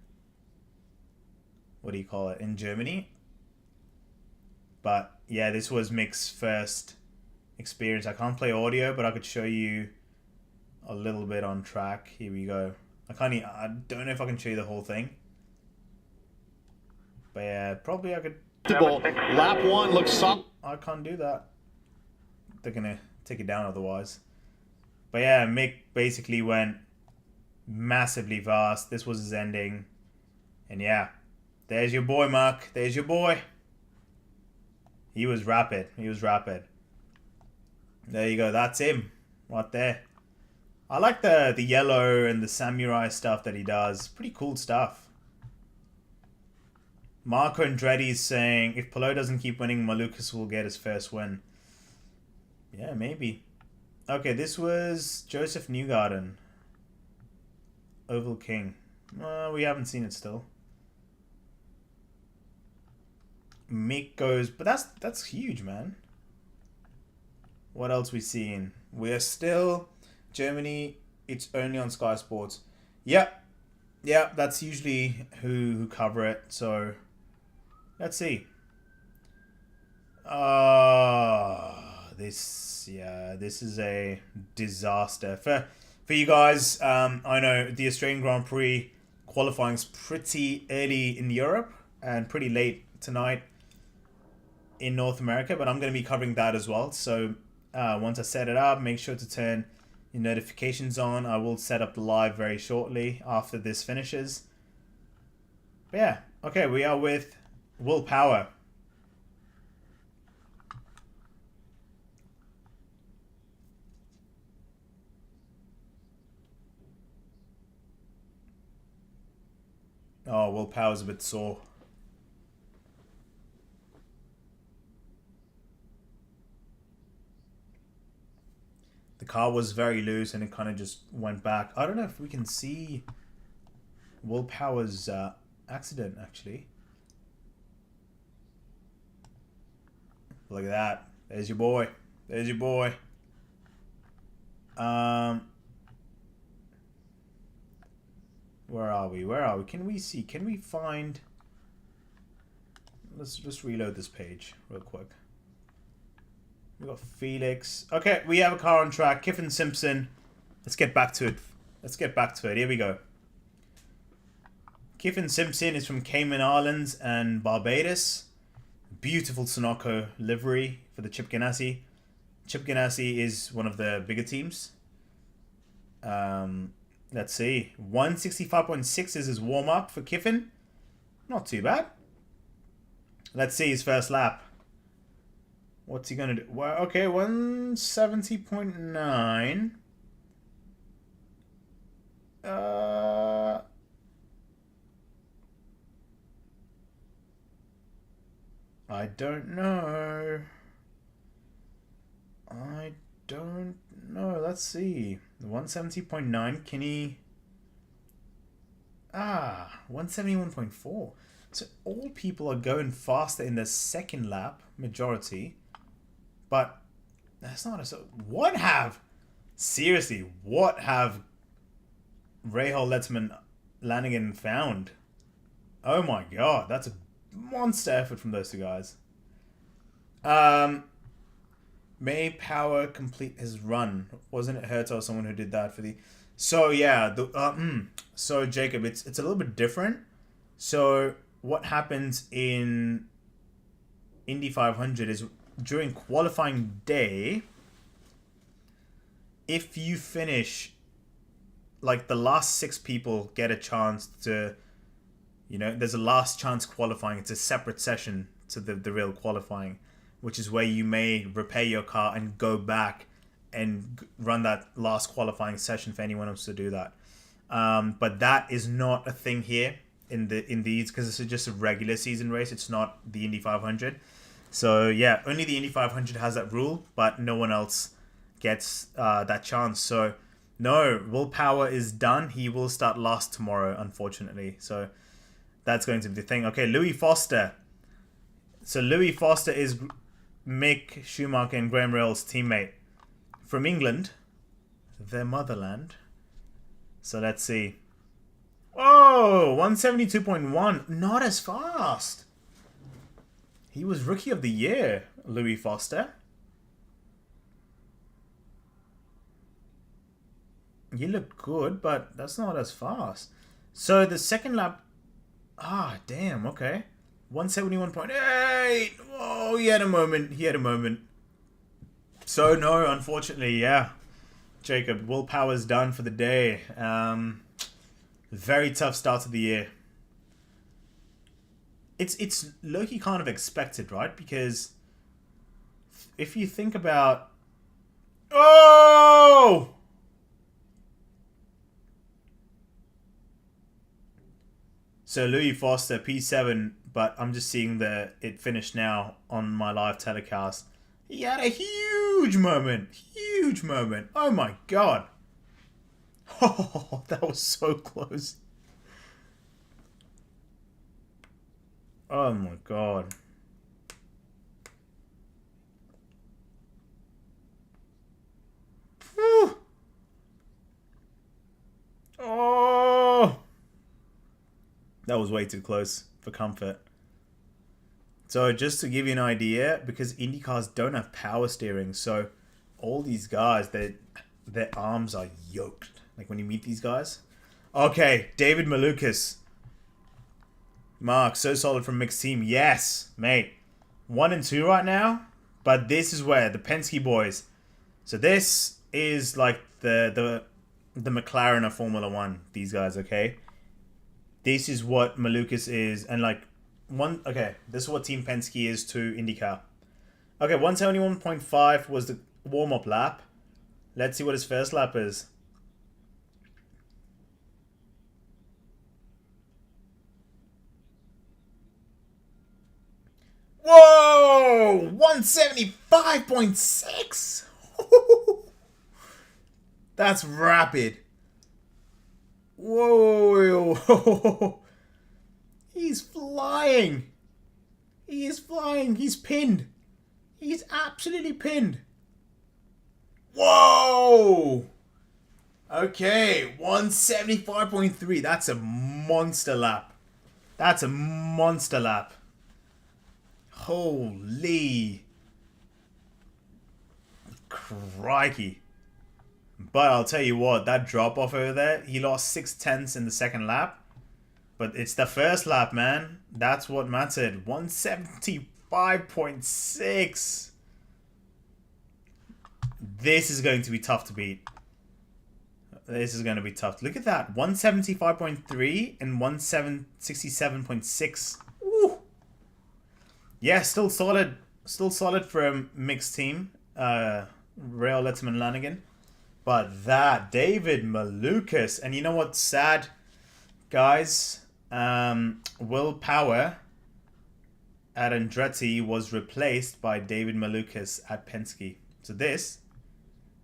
What do you call it? In Germany. But yeah, this was Mick's first experience. I can't play audio, but I could show you a little bit on track. Here we go. I don't know if I can show you the whole thing. But yeah, probably I could... Lap 1 looks solid. I can't do that. They're going to take it down otherwise. But yeah, Mick basically went massively fast. This was his ending. And yeah, there's your boy, Mark. There's your boy. He was rapid. He was rapid. There you go. That's him. Right there. I like the yellow and the samurai stuff that he does. Pretty cool stuff. Marco Andretti is saying, if Palou doesn't keep winning, Malukas will get his first win. Yeah, maybe. Okay, this was Joseph Newgarden. Oval King. We haven't seen it still. Mick goes, but that's huge, man. What else we seeing? We're still Germany. It's only on Sky Sports. Yep, that's usually who cover it. So let's see. This is a disaster for you guys. I know the Australian Grand Prix qualifying is pretty early in Europe and pretty late tonight in North America, but I'm going to be covering that as well. So once I set it up, make sure to turn your notifications on. I will set up the live very shortly after this finishes. But yeah, okay, we are with Will Power. Oh, Will Power's a bit sore. The car was very loose and it kind of just went back. I don't know if we can see Will Power's accident, actually. Look at that. There's your boy. There's your boy. Where are we? Where are we? Can we see? Can we find... Let's just reload this page real quick. We got Felix. Okay, we have a car on track. Kiffin Simpson. Let's get back to it. Let's get back to it. Here we go. Kiffin Simpson is from Cayman Islands and Barbados. Beautiful Sunoco livery for the Chip Ganassi. Chip Ganassi is one of the bigger teams. Let's see. 165.6 is his warm-up for Kiffin. Not too bad. Let's see his first lap. What's he going to do? Well, okay, 170.9. I don't know. I don't know. Let's see. 170.9. Can he... 171.4. So all people are going faster in the second lap, majority. But that's not a... What have... Seriously, what have Rahal, Letterman, Lanigan found? Oh my god, that's a monster effort from those two guys. May Power complete his run. Wasn't it Herta or someone who did that for the... So yeah, so Jacob, it's a little bit different. So what happens in Indy 500 is during qualifying day, if you finish, like the last 6 people get a chance to, you know, there's a last chance qualifying. It's a separate session to the real qualifying, which is where you may repair your car and go back and run that last qualifying session for anyone else to do that. But that is not a thing here in these, because this is just a regular season race. It's not the Indy 500. So yeah, only the Indy 500 has that rule, but no one else gets that chance. So no, Will Power is done. He will start last tomorrow, unfortunately. So that's going to be the thing. Okay, Louis Foster. So Louis Foster is Mick Schumacher and Graham Rahal's teammate from England, their motherland. So let's see. Oh, 172.1. Not as fast. He was Rookie of the Year, Louis Foster. He looked good, but that's not as fast. So the second lap... damn, okay. 171.8. Oh, he had a moment. So no, unfortunately, yeah. Jacob, Will Power's done for the day. Very tough start of the year. It's low-key kind of expected, right? Because if you think about... Oh! So Louis Foster, P7, but I'm just seeing it finished now on my live telecast. He had a huge moment. Oh my god. Oh, that was so close. Oh my god. Whew. Oh. That was way too close for comfort. So just to give you an idea, because IndyCars don't have power steering, so all these guys, their arms are yoked. Like when you meet these guys. Okay, David Malukas. Mark, so solid from mixed team. Yes, mate. 1 and 2 right now. But this is where the Penske boys. So this is like the McLaren of Formula 1. These guys, okay? This is what Malukas is. And like, okay, this is what Team Penske is to IndyCar. Okay, 171.5 was the warm-up lap. Let's see what his first lap is. Whoa! 175.6! That's rapid. Whoa! He's flying. He is flying. He's pinned. He's absolutely pinned. Whoa! Okay, 175.3. That's a monster lap. That's a monster lap. Holy crikey. But I'll tell you what, that drop off over there, he lost 0.6 in the second lap. But it's the first lap, man. That's what mattered. 175.6. This is going to be tough to beat. This is going to be tough. Look at that. 175.3 and 167.6. Woo! Yeah, still solid. Still solid for a mixed team. Rail Letterman Lanigan. But that, David Malukas. And you know what's sad, guys? Will Power at Andretti was replaced by David Malukas at Penske. So this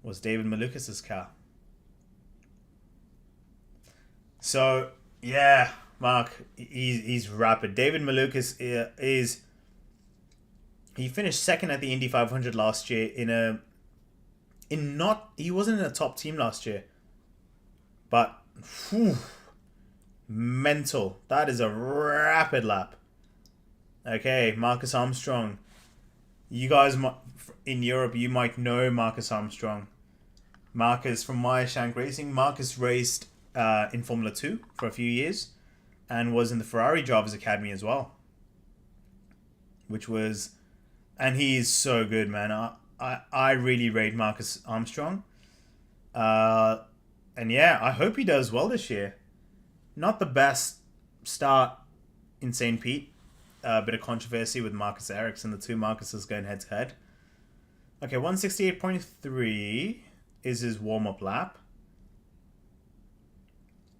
was David Malukas' car. So, yeah, Mark, he's rapid. David Malukas is... He finished second at the Indy 500 last year he wasn't in a top team last year. But, whew, mental. That is a rapid lap. Okay, Marcus Armstrong. You guys in Europe, you might know Marcus Armstrong. Marcus from Meyershank Racing. Marcus raced in Formula 2 for a few years and was in the Ferrari Drivers Academy as well. And he is so good, man. I really rate Marcus Armstrong. And yeah, I hope he does well this year. Not the best start in St. Pete. A bit of controversy with Marcus Ericsson. The two Marcuses going head to head. Okay, 168.3 is his warm-up lap.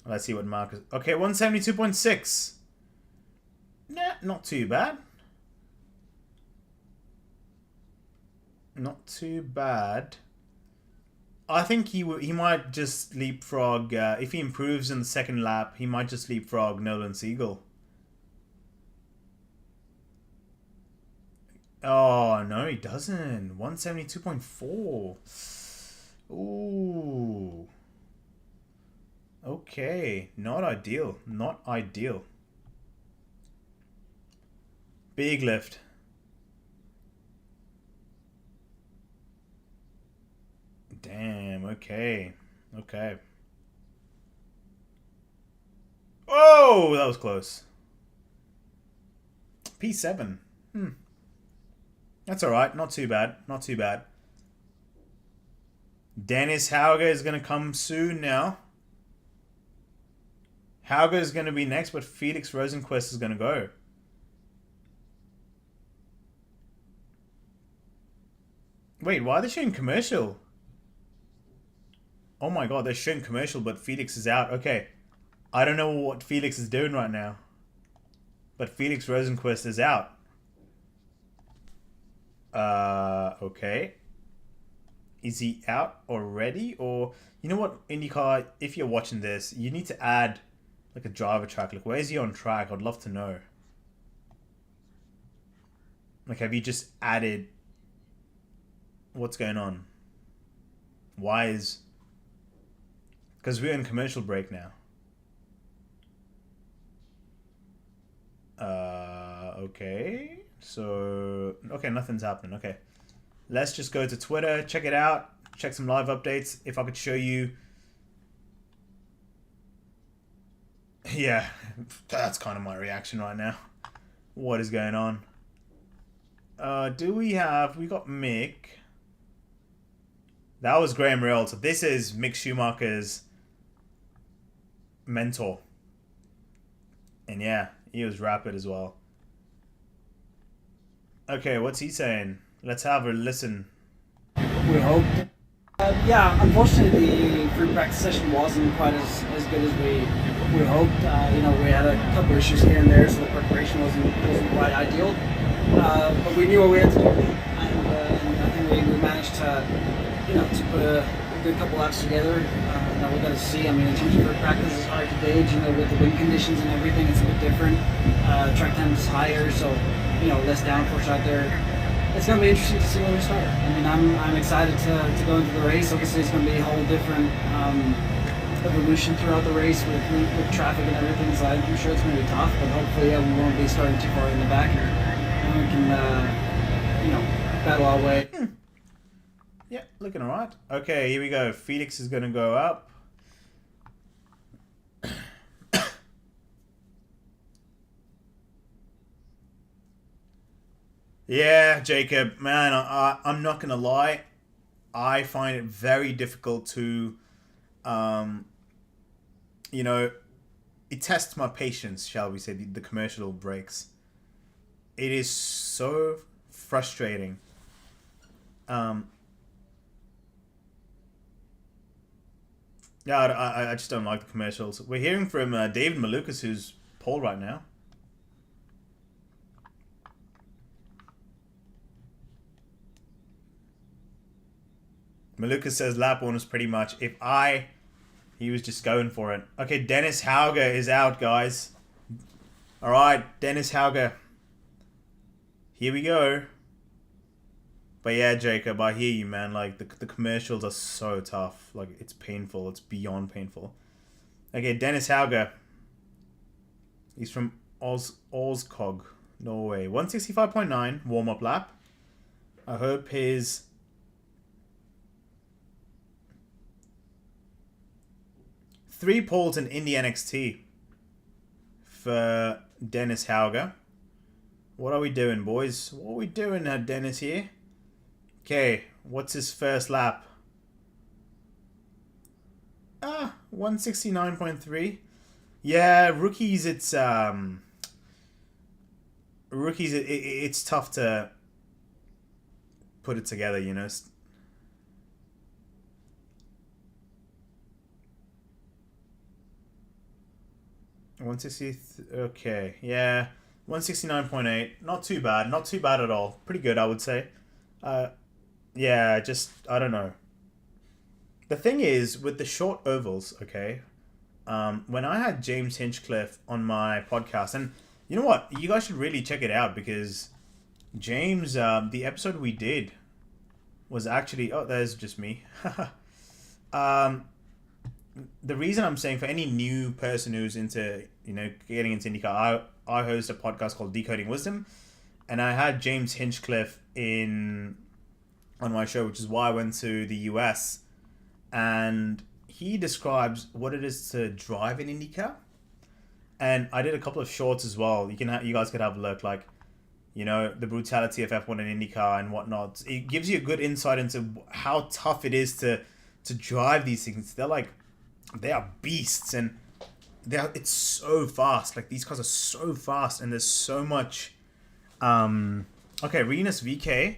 Let's see what Marcus... Okay, 172.6. Nah, not too bad. Not too bad. I think he might just leapfrog... if he improves in the second lap, he might just leapfrog Nolan Siegel. Oh, no, he doesn't. 172.4. Ooh. Okay. Not ideal. Not ideal. Big lift. Damn, okay. Okay. Oh, that was close. P7. That's alright. Not too bad. Not too bad. Dennis Hauger is going to come soon now. Hauger is going to be next, but Felix Rosenquist is going to go. Wait, why are they showing commercial? Oh my god, they're showing commercial, but Felix is out. Okay. I don't know what Felix is doing right now. But Felix Rosenquist is out. Okay. Is he out already? Or, you know what, IndyCar, if you're watching this, you need to add like a driver track. Like, where is he on track? I'd love to know. Like, have you just added... What's going on? Why is... Because we're in commercial break now. Okay. So, okay, nothing's happening. Okay. Let's just go to Twitter, check it out, check some live updates. If I could show you... Yeah, that's kind of my reaction right now. What is going on? Do we have... We got Mick. That was Graham Real. So this is Mick Schumacher's mentor. And yeah, he was rapid as well. Okay, what's he saying? Let's have a listen. We hope. Yeah, unfortunately, the free practice session wasn't quite as good as we hoped. We had a couple issues here and there, so the preparation wasn't quite ideal. But we knew what we had to do, and I think we managed to put a good couple laps together. Now we're going to see. I mean, in terms of free practice, it's hard to gauge. With the wind conditions and everything, it's a bit different. Track time is higher, so less downforce out there. It's going to be interesting to see when we start. I mean, I'm excited to go into the race. Obviously, it's going to be a whole different evolution throughout the race with traffic and everything. So I'm sure it's going to be tough, but hopefully we won't be starting too far in the back here, and we can battle our way. Yeah, looking alright. Okay, here we go. Phoenix is going to go up. Yeah, Jacob, man, I'm not going to lie. I find it very difficult to, it tests my patience, shall we say, the commercial breaks. It is so frustrating. Yeah, I just don't like the commercials. We're hearing from David Malukas, who's pole right now. Malukas says lap one was pretty much he was just going for it. Okay, Dennis Hauger is out, guys. Alright, Dennis Hauger. Here we go. But yeah, Jacob, I hear you, man. Like, the commercials are so tough. Like, it's painful. It's beyond painful. Okay, Dennis Hauger. He's from Oskog, Norway. 165.9, warm-up lap. I hope his... 3 poles in Indy NXT for Dennis Hauger. What are we doing, boys? What are we doing, Dennis here? Okay, what's his first lap? 169.3. Yeah, rookies, it's it's tough to put it together, 160. Okay, yeah, 169.8. Not too bad. Not too bad at all. Pretty good, I would say. Yeah, just I don't know. The thing is with the short ovals, okay. When I had James Hinchcliffe on my podcast, and you know what, you guys should really check it out because James, the episode we did was actually there's just me. The reason I'm saying for any new person who's into, getting into IndyCar, I host a podcast called Decoding Wisdom, and I had James Hinchcliffe on my show, which is why I went to the US, and he describes what it is to drive an IndyCar, and I did a couple of shorts as well. You guys could have a look, like, the brutality of F1 and IndyCar and whatnot. It gives you a good insight into how tough it is to drive these things. They are beasts, and it's so fast. Like, these cars are so fast, and there's so much. Okay, Renus VK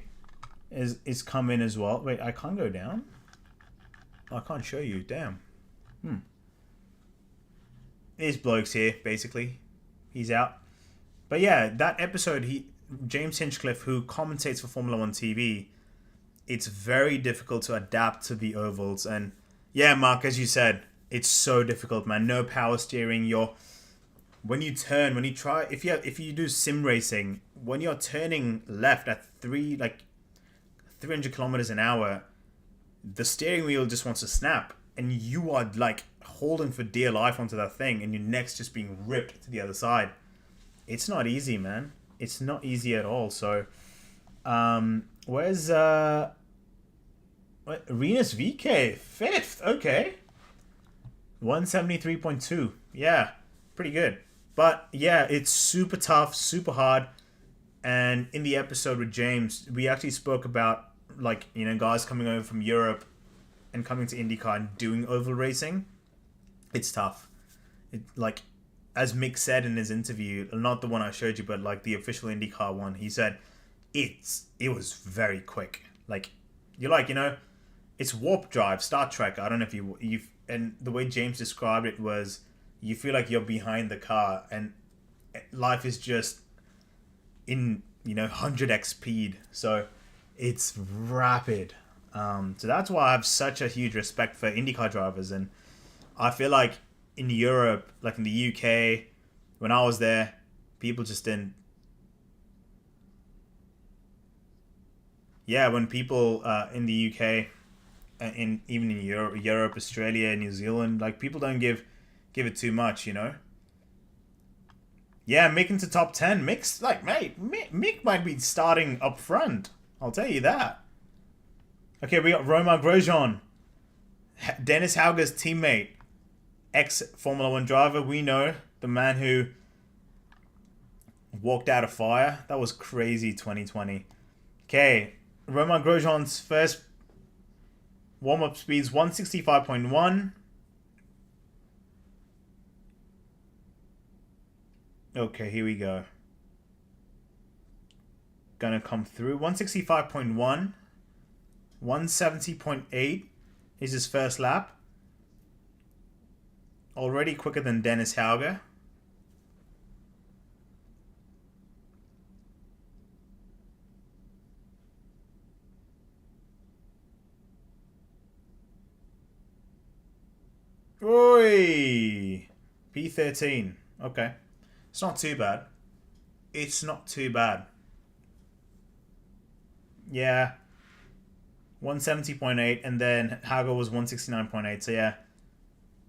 is coming as well. Wait, I can't go down. I can't show you. Damn. There's blokes here, basically. He's out. But yeah, that episode, James Hinchcliffe, who commentates for Formula One TV, it's very difficult to adapt to the ovals. And yeah, Mark, as you said, it's so difficult, man. No power steering. When you try, if you do sim racing, when you're turning left at 300 kilometers an hour, the steering wheel just wants to snap, and you are like holding for dear life onto that thing, and your neck's just being ripped to the other side. It's not easy, man. not easy at all. So, where's Renus VK 5th? Okay, 173.2. Yeah, pretty good. But yeah, it's super tough, super hard. And in the episode with James, we actually spoke about, like, you know, guys coming over from Europe and coming to IndyCar and doing oval racing. It's tough. Like, as Mick said in his interview, not the one I showed you, but like the official IndyCar one, he said it was very quick. Like, you're like, you know, it's warp drive, Star Trek. I don't know if you've, and the way James described it was, you feel like you're behind the car and life is just in, you know, 100x speed. So it's rapid. So that's why I have such a huge respect for IndyCar drivers. And I feel like in Europe, like in the UK, when I was there, people just didn't. Yeah, when people in the UK, even in Europe, Australia, New Zealand, like, people don't give it too much, you know. Yeah, Mick into top 10. Mick's like, mate, Mick might be starting up front. I'll tell you that. Okay, we got Romain Grosjean, Dennis Hauger's teammate, ex-Formula 1 driver. We know, the man who walked out of fire. That was crazy, 2020. Okay, Romain Grosjean's first warm-up speed's 165.1. Okay, here we go. Gonna come through. 165.1. 170.8 is his first lap. Already quicker than Dennis Hauger. Oi! P13. Okay. It's not too bad. It's not too bad. Yeah. 170.8, and then Hauger was 169.8. So yeah,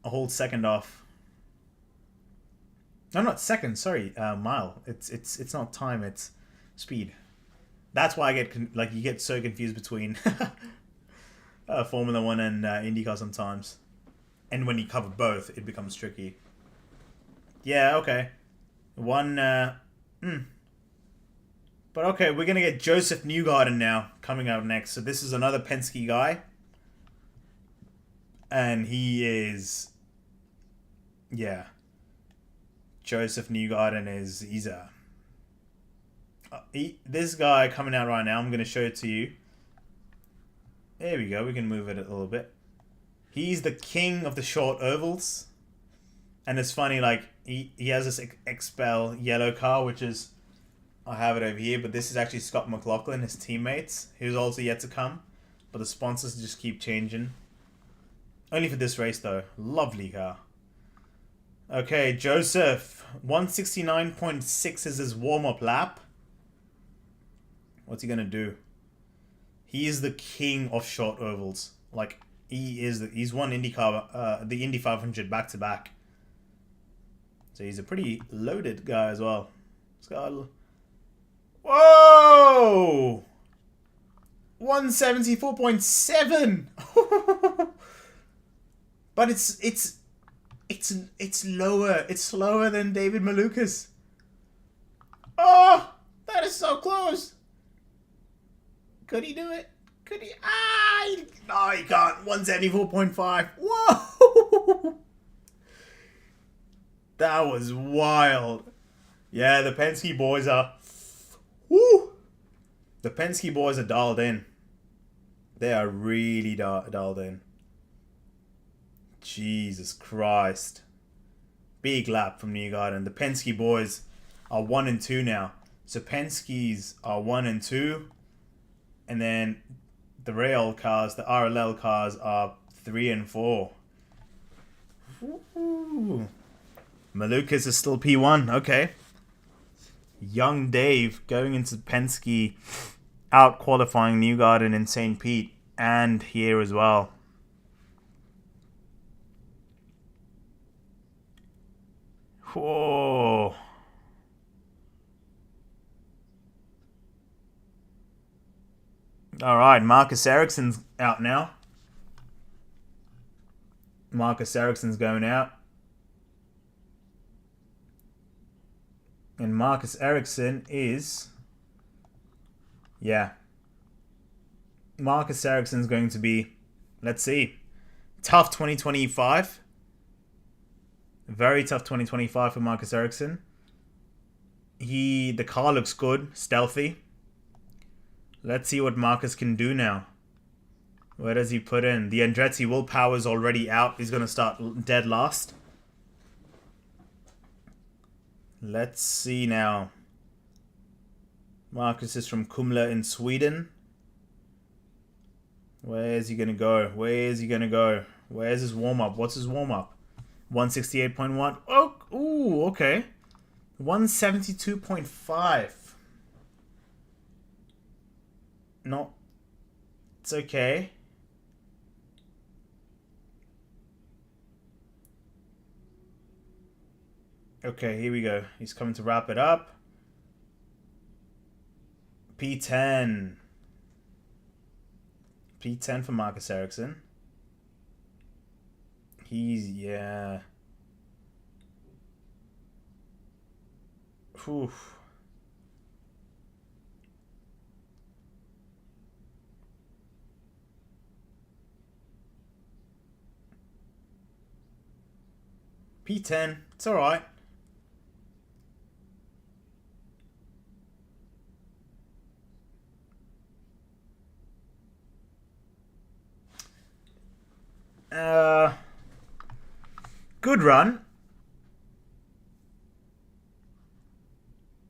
a whole second off. No, not second. Sorry, mile. It's not time. It's speed. That's why I get you get so confused between Formula One and IndyCar sometimes, and when you cover both, it becomes tricky. Yeah. Okay. But okay, we're going to get Joseph Newgarden now coming out next. So this is another Penske guy. And he is... Yeah. Joseph Newgarden he's a... this guy coming out right now, I'm going to show it to you. There we go, we can move it a little bit. He's the king of the short ovals. And it's funny, like, he has this Expel yellow car, which is... I have it over here, but this is actually Scott McLaughlin, his teammates, who's also yet to come. But the sponsors just keep changing. Only for this race, though. Lovely car. Okay, Joseph. 169.6 is his warm-up lap. What's he going to do? He is the king of short ovals. Like, he's won IndyCar, the Indy 500 back-to-back. So he's a pretty loaded guy as well. He's got... Whoa! 174.7. But it's lower. It's slower than David Malukas. Oh, that is so close. Could he do it? Could he? No, he can't. 174.5. Whoa! That was wild. Yeah, the Penske boys are... Woo! The Penske boys are dialed in. They are really dialed in. Jesus Christ. Big lap from Newgarden. The Penske boys are 1 and 2 now. So Penske's are 1 and 2. And then the rail cars, the RLL cars, are 3 and 4. Woo. Malukas is still P1. Okay. Young Dave going into Penske, out qualifying Newgarden in St. Pete and here as well. Whoa. All right, Marcus Ericsson's out now. Marcus Ericsson's going out. And Marcus Ericsson is... Yeah. Marcus Ericsson's going to be, let's see, tough 2025. Very tough 2025 for Marcus Ericsson. The car looks good, stealthy. Let's see what Marcus can do now. Where does he put in? The Andretti willpower is already out. He's going to start dead last. Let's see now. Marcus is from Kumla in Sweden. Where is he going to go? Where is he going to go? Where's his warm-up? What's his warm-up? 168.1. Oh, ooh, okay. 172.5. No, it's okay. Okay, here we go. He's coming to wrap it up. P10. P10 for Marcus Ericsson. Yeah. Whew. P10. It's alright. Good run.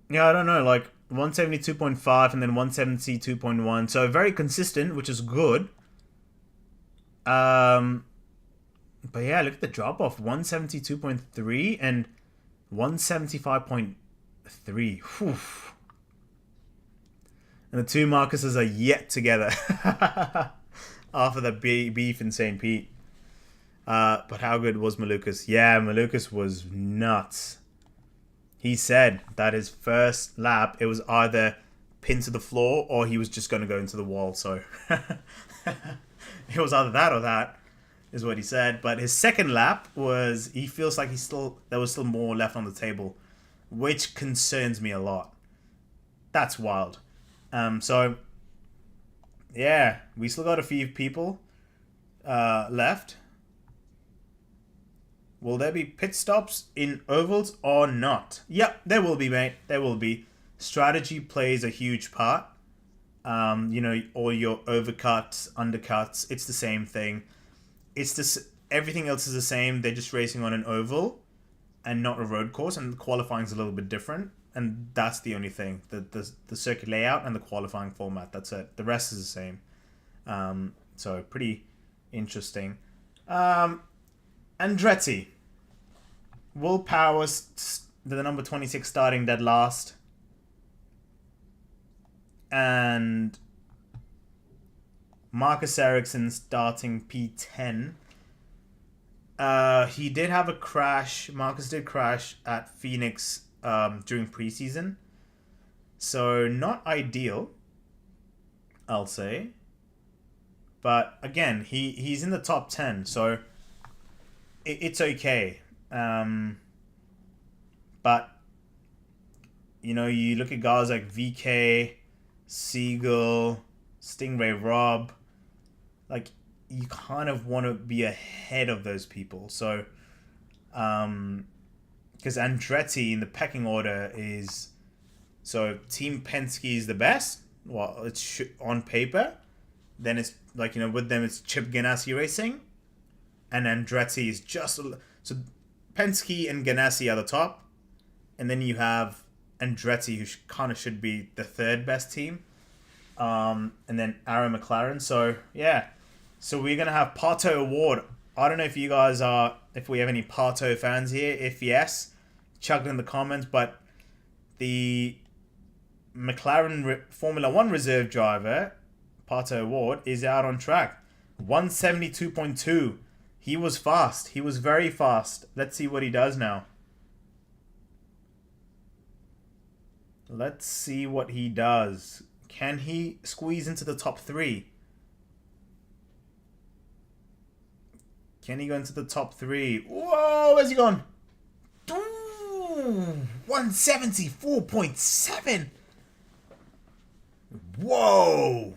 Yeah, I don't know, like 172.5 and then 172.1. So very consistent, which is good. But yeah, look at the drop off. 172.3 and 175.3. Whew. And the two Marcuses are yet together. After the beef in St. Pete. But how good was Malukas? Yeah, Malukas was nuts. He said that his first lap, it was either pinned to the floor or he was just going to go into the wall. So it was either that or that, is what he said. But his second lap was, he feels like there was still more left on the table, which concerns me a lot. That's wild. So yeah, we still got a few people left. Will there be pit stops in ovals or not? Yep, there will be, mate. There will be. Strategy plays a huge part. You know, all your overcuts, undercuts, it's the same thing. Everything else is the same. They're just racing on an oval and not a road course, and the qualifying is a little bit different. And that's the only thing. The circuit layout and the qualifying format. That's it. The rest is the same. So pretty interesting. Andretti. Willpower, the number 26 starting dead last. And Marcus Ericsson starting P10. He did have a crash. Marcus did crash at Phoenix during preseason. So not ideal, I'll say. But again, he's in the top 10, so it's okay. But you know, you look at guys like VK, Siegel, Stingray Rob, like you kind of want to be ahead of those people. So, because Andretti in the pecking order is, so Team Penske is the best. Well, it's on paper. Then it's like, you know, with them it's Chip Ganassi Racing, and Andretti is just so Penske and Ganassi are the top, and then you have Andretti, who kind of should be the third best team, and then Aaron McLaren. So yeah, so we're gonna have Pato Award. I don't know if you guys if we have any Pato fans here. If yes, chuck it in the comments. But the McLaren Formula One reserve driver, Pato Award, is out on track. 172.2. He was fast. He was very fast. Let's see what he does now. Let's see what he does. Can he squeeze into the top 3? Can he go into the top 3? Whoa, where's he gone? Ooh, 174.7. Whoa.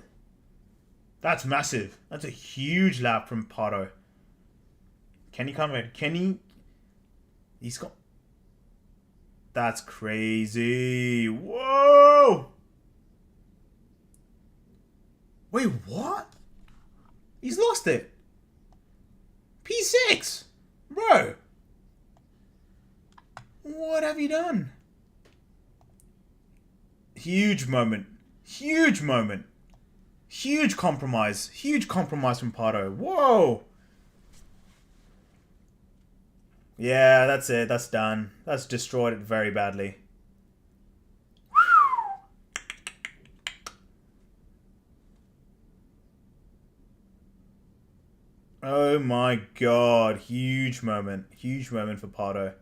That's massive. That's a huge lap from Pato. Can he come in? Can he? He's got... That's crazy. Whoa. Wait, what? He's lost it. P6. Bro. What have you done? Huge moment. Huge moment. Huge compromise. Huge compromise from Pato. Whoa. Yeah, that's it. That's done. That's destroyed it very badly. Oh my god. Huge moment. Huge moment for Pato.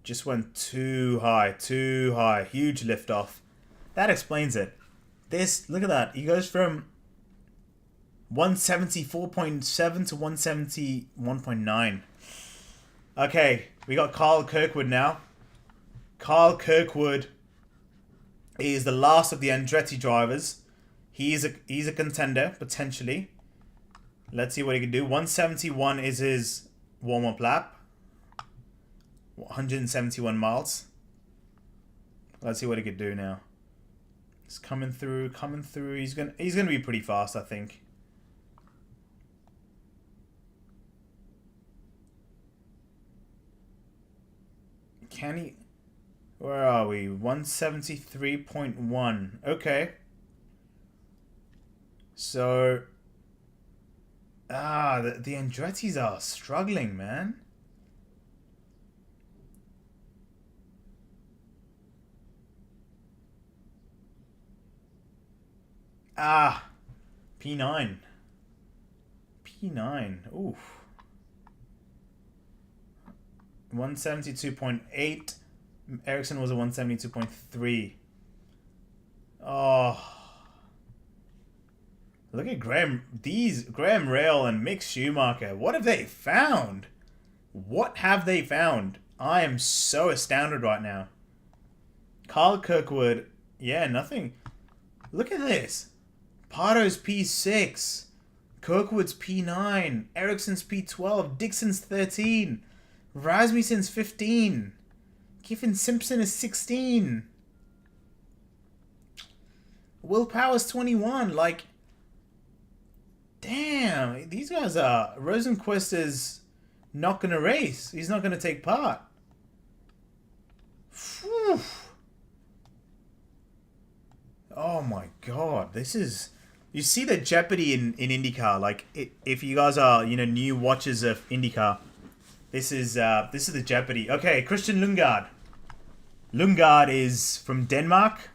Just went too high. Too high. Huge liftoff. That explains it. This, look at that. He goes from 174.7 to 171.9. Okay, we got Carl Kirkwood now. Carl Kirkwood is the last of the Andretti drivers. He's a contender, potentially. Let's see what he can do. 171 is his warm-up lap. 171 miles. Let's see what he could do now. He's coming through, coming through. He's gonna be pretty fast, I think. Can he? Where are we? 173.1. Okay. So, the Andrettis are struggling, man. P9. P9. Oof. 172.8. Ericsson was a 172.3. Oh. Look at Graham Rail and Mick Schumacher. What have they found? What have they found? I am so astounded right now. Carl Kirkwood. Yeah, nothing. Look at this. Pato's P6. Kirkwood's P9. Ericsson's P12. Dixon's 13. Rasmussen's 15. Kiffin Simpson is 16. Will Power's 21. Like, damn, these guys are... Rosenquist is not going to race. He's not going to take part. Whew. Oh my god, this is... You see the jeopardy in IndyCar. Like, if you guys are, new watchers of IndyCar, this is the jeopardy. Okay, Christian Lundgaard. Lundgaard is from Denmark,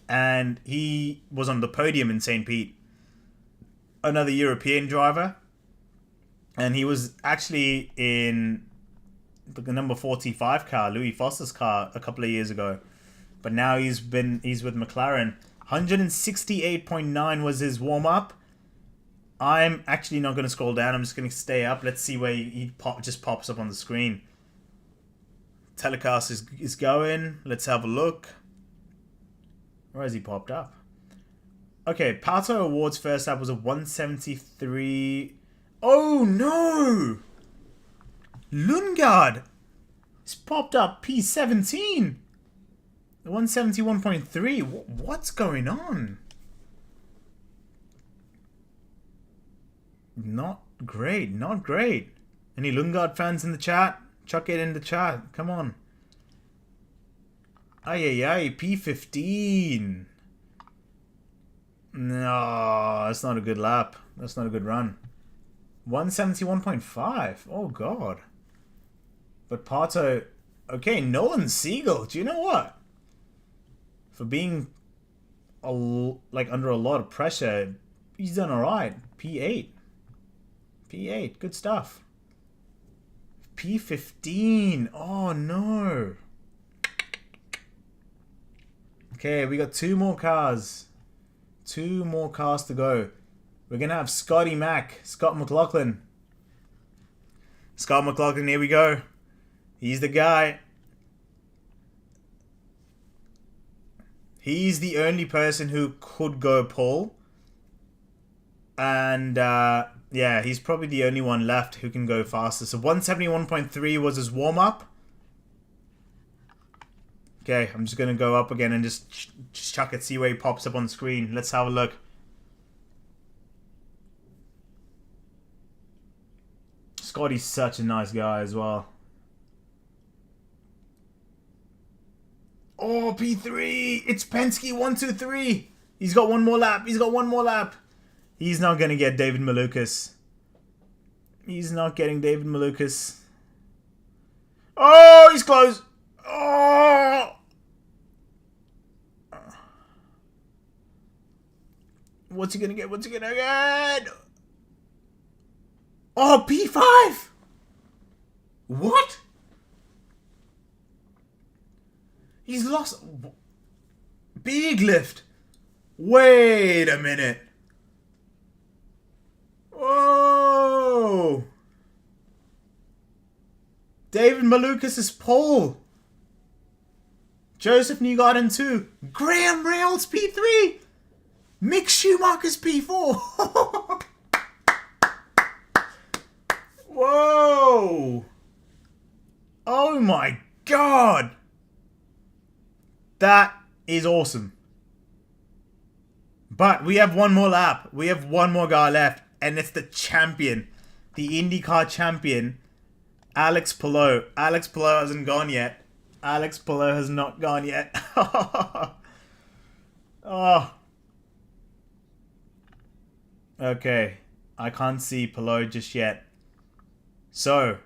and he was on the podium in St. Pete. Another European driver, and he was actually in the number 45 car, Louis Foster's car, a couple of years ago. But now he's with McLaren. 168.9 was his warm-up. I'm actually not going to scroll down. I'm just going to stay up. Let's see where he just pops up on the screen. Telecast is going. Let's have a look. Where has he popped up? Okay, Pato Awards first up was a 173. Oh no! Lundgaard! It's popped up P17. 171.3. What's going on? Not great. Not great. Any Lundgaard fans in the chat? Chuck it in the chat. Come on. Ay, P15. No, that's not a good lap. That's not a good run. 171.5. Oh, God. But Pato... Okay, Nolan Siegel. Do you know what? For being under a lot of pressure, he's done alright. P8. P8. Good stuff. P15. Oh, no. Okay, we got 2 more cars. 2 more cars to go. We're going to have Scott McLaughlin. Scott McLaughlin, here we go. He's the guy. He's the only person who could go pole. And, yeah, he's probably the only one left who can go faster. So 171.3 was his warm-up. Okay, I'm just going to go up again and just chuck it, see where he pops up on the screen. Let's have a look. Scotty's such a nice guy as well. Oh, P3! It's Penske 123! He's got 1 more lap. He's got 1 more lap. He's not going to get David Malukas. He's not getting David Malukas. Oh, he's close. Oh! What's he going to get? What's he going to get? Oh, P5! What? He's lost. Big lift. Wait a minute. Whoa. David Malukas is pole. Joseph Newgarden 2. Graham Rahals P3. Mick Schumacher's P4. Whoa. Oh my god. That is awesome. But we have 1 more lap. We have 1 more guy left. And it's the champion. The IndyCar champion. Alex Palou. Alex Palou hasn't gone yet. Alex Palou has not gone yet. Oh. Okay. I can't see Palou just yet. So,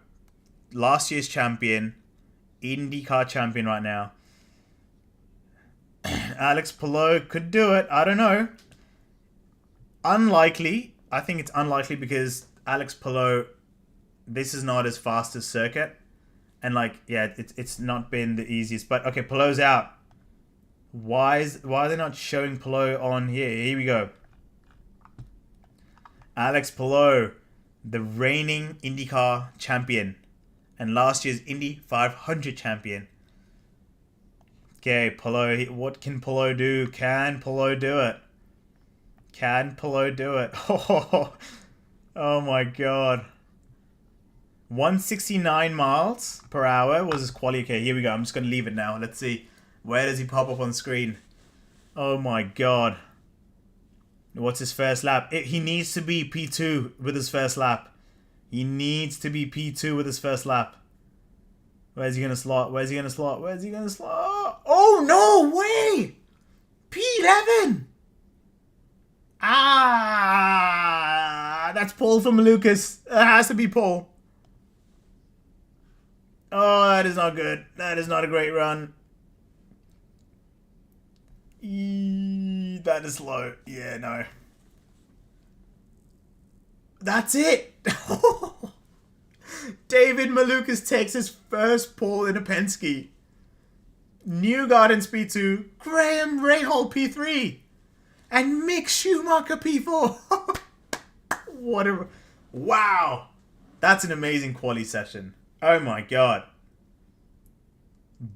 last year's champion. IndyCar champion right now. Alex Palou could do it. I don't know. Unlikely. I think it's unlikely because Alex Palou, this is not his fastest circuit. And like, yeah, it's not been the easiest. But okay, Palou's out. Why are they not showing Palou on here? Here we go. Alex Palou, the reigning IndyCar champion. And last year's Indy 500 champion. Okay, Palou, what can Palou do? Can Palou do it? Can Palou do it? Oh my god. 169 miles per hour was his quali. Okay, here we go. I'm just going to leave it now. Let's see. Where does he pop up on screen? Oh my god. What's his first lap? He needs to be P2 with his first lap. He needs to be P2 with his first lap. Where's he going to slot? Where's he going to slot? Where's he going to slot? Oh, no way! P11! Ah, that's Paul from Lucas. It has to be Paul. Oh, that is not good. That is not a great run. That is low. Yeah, no. That's it. David Malukas takes his first pole in a Penske. Newgarden's P2. Graham Rahal P3. And Mick Schumacher P4. What a... Wow. That's an amazing quali session. Oh my god.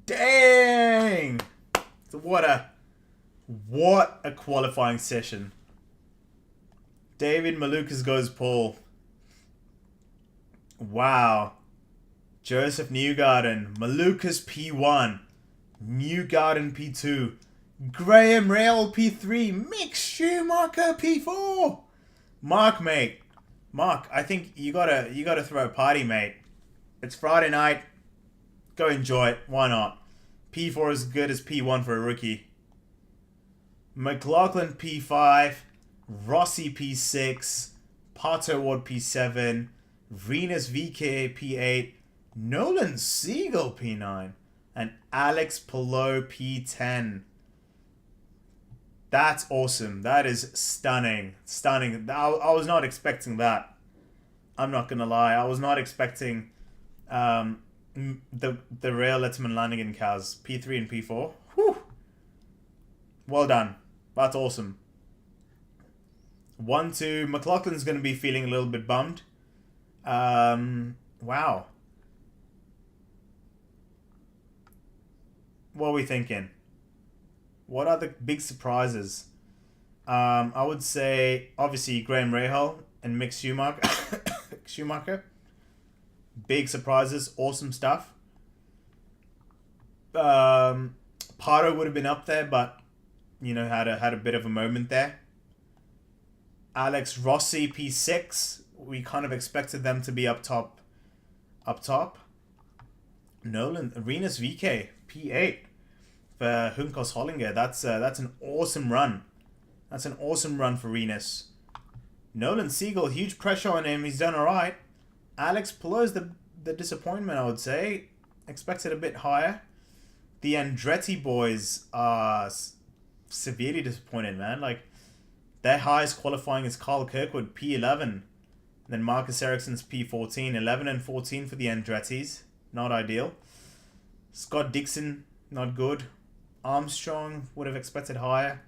Dang. What a qualifying session. David Malukas goes pole. Wow. Joseph Newgarden. Malukas P1. Newgarden P2. Graham Rahal P3. Mick Schumacher P4. Mark, mate. Mark, I think you gotta throw a party, mate. It's Friday night. Go enjoy it. Why not? P4 is as good as P1 for a rookie. McLaughlin P5. Rossi P6. Pato Ward P7. Venus VK P8. Nolan Siegel P9. And Alex Palou P10. That's awesome. That is stunning. Stunning. I was not expecting that. I'm not going to lie. I was not expecting the Rail Letterman Lanigan cars. P3 and P4. Whew. Well done. That's awesome. 1-2. McLaughlin's going to be feeling a little bit bummed. Wow. What are we thinking? What are the big surprises? I would say, obviously, Graham Rahal and Mick Schumacher. Big surprises. Awesome stuff. Pardo would have been up there, but, you know, had a bit of a moment there. Alex Rossi, P6. We kind of expected them to be up top. Nolan, Arenas VK, P8 for Hunkos Hollinger. That's an awesome run. That's an awesome run for Arenas. Nolan Siegel, huge pressure on him. He's done all right. Alex Pelot's the disappointment, I would say. Expected a bit higher. The Andretti boys are severely disappointed, man. Like, their highest qualifying is Carl Kirkwood, P11. Then Marcus Ericsson's P14. 11 and 14 for the Andrettis. Not ideal. Scott Dixon, not good. Armstrong, would have expected higher.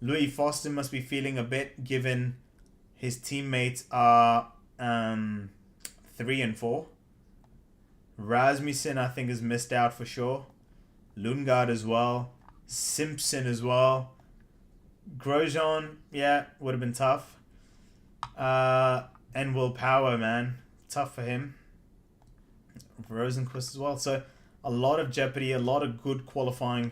Louis Foster must be feeling a bit, given his teammates are 3 and 4. Rasmussen, I think, has missed out for sure. Lundgaard as well. Simpson as well. Grosjean, yeah, would have been tough. And Will Power, man. Tough for him. Rosenquist as well. So, a lot of jeopardy, a lot of good qualifying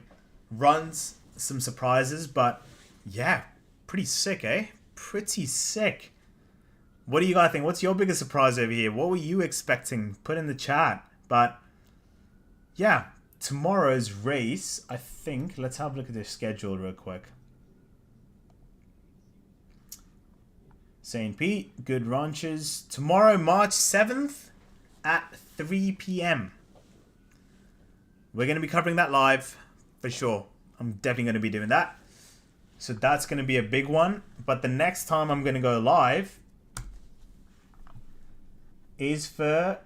runs, some surprises, but yeah, pretty sick, eh? Pretty sick. What do you guys think? What's your biggest surprise over here? What were you expecting? Put in the chat. But yeah, tomorrow's race, I think, let's have a look at their schedule real quick. St. Pete, Good Ranches. Tomorrow, March 7th at 3 p.m. We're going to be covering that live for sure. I'm definitely going to be doing that. So that's going to be a big one. But the next time I'm going to go live is for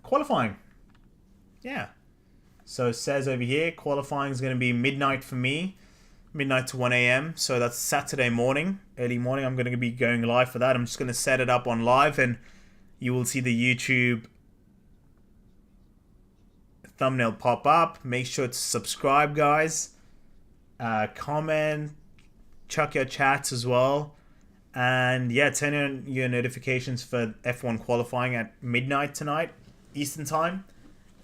qualifying. Yeah. So it says over here, qualifying is going to be midnight for me. Midnight to 1 a.m. So that's Saturday morning. Early morning. I'm going to be going live for that. I'm just going to set it up on live and you will see the YouTube thumbnail pop up. Make sure to subscribe, guys. Comment. Chuck your chats as well. And yeah, turn on your notifications for F1 qualifying at midnight tonight, Eastern time.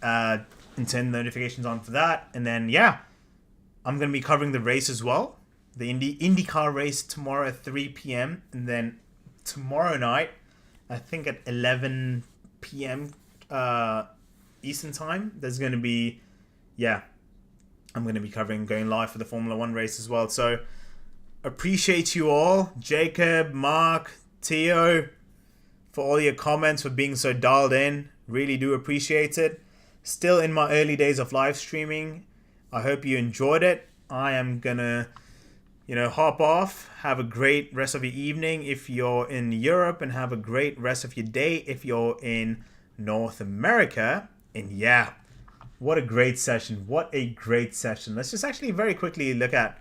And turn notifications on for that. And then, yeah, I'm going to be covering the race as well. The IndyCar race tomorrow at 3 p.m. And then tomorrow night, I think at 11 p.m. Eastern time, there's going to be, yeah, I'm going to be going live for the Formula 1 race as well. So, appreciate you all. Jacob, Mark, Theo, for all your comments, for being so dialed in. Really do appreciate it. Still in my early days of live streaming. I hope you enjoyed it. I am going to, hop off. Have a great rest of your evening if you're in Europe, and have a great rest of your day if you're in North America. And yeah, what a great session. What a great session. Let's just actually very quickly look at,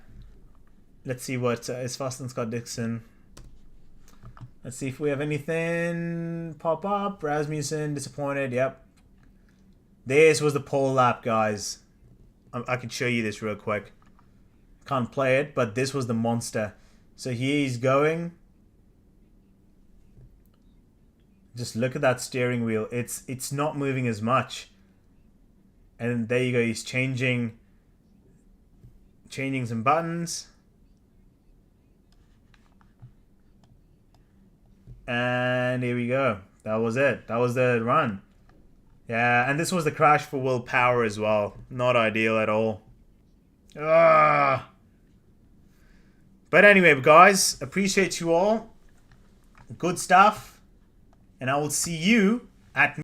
let's see what is Fast and Scott Dixon. Let's see if we have anything pop up. Rasmussen, disappointed. Yep. This was the pole lap, guys. I could show you this real quick. Can't play it, but this was the monster. So here he's going. Just look at that steering wheel. It's not moving as much. And there you go. He's changing some buttons. And here we go. That was it. That was the run. Yeah, and this was the crash for Will Power as well. Not ideal at all. Ah. But anyway, guys, appreciate you all. Good stuff. And I will see you at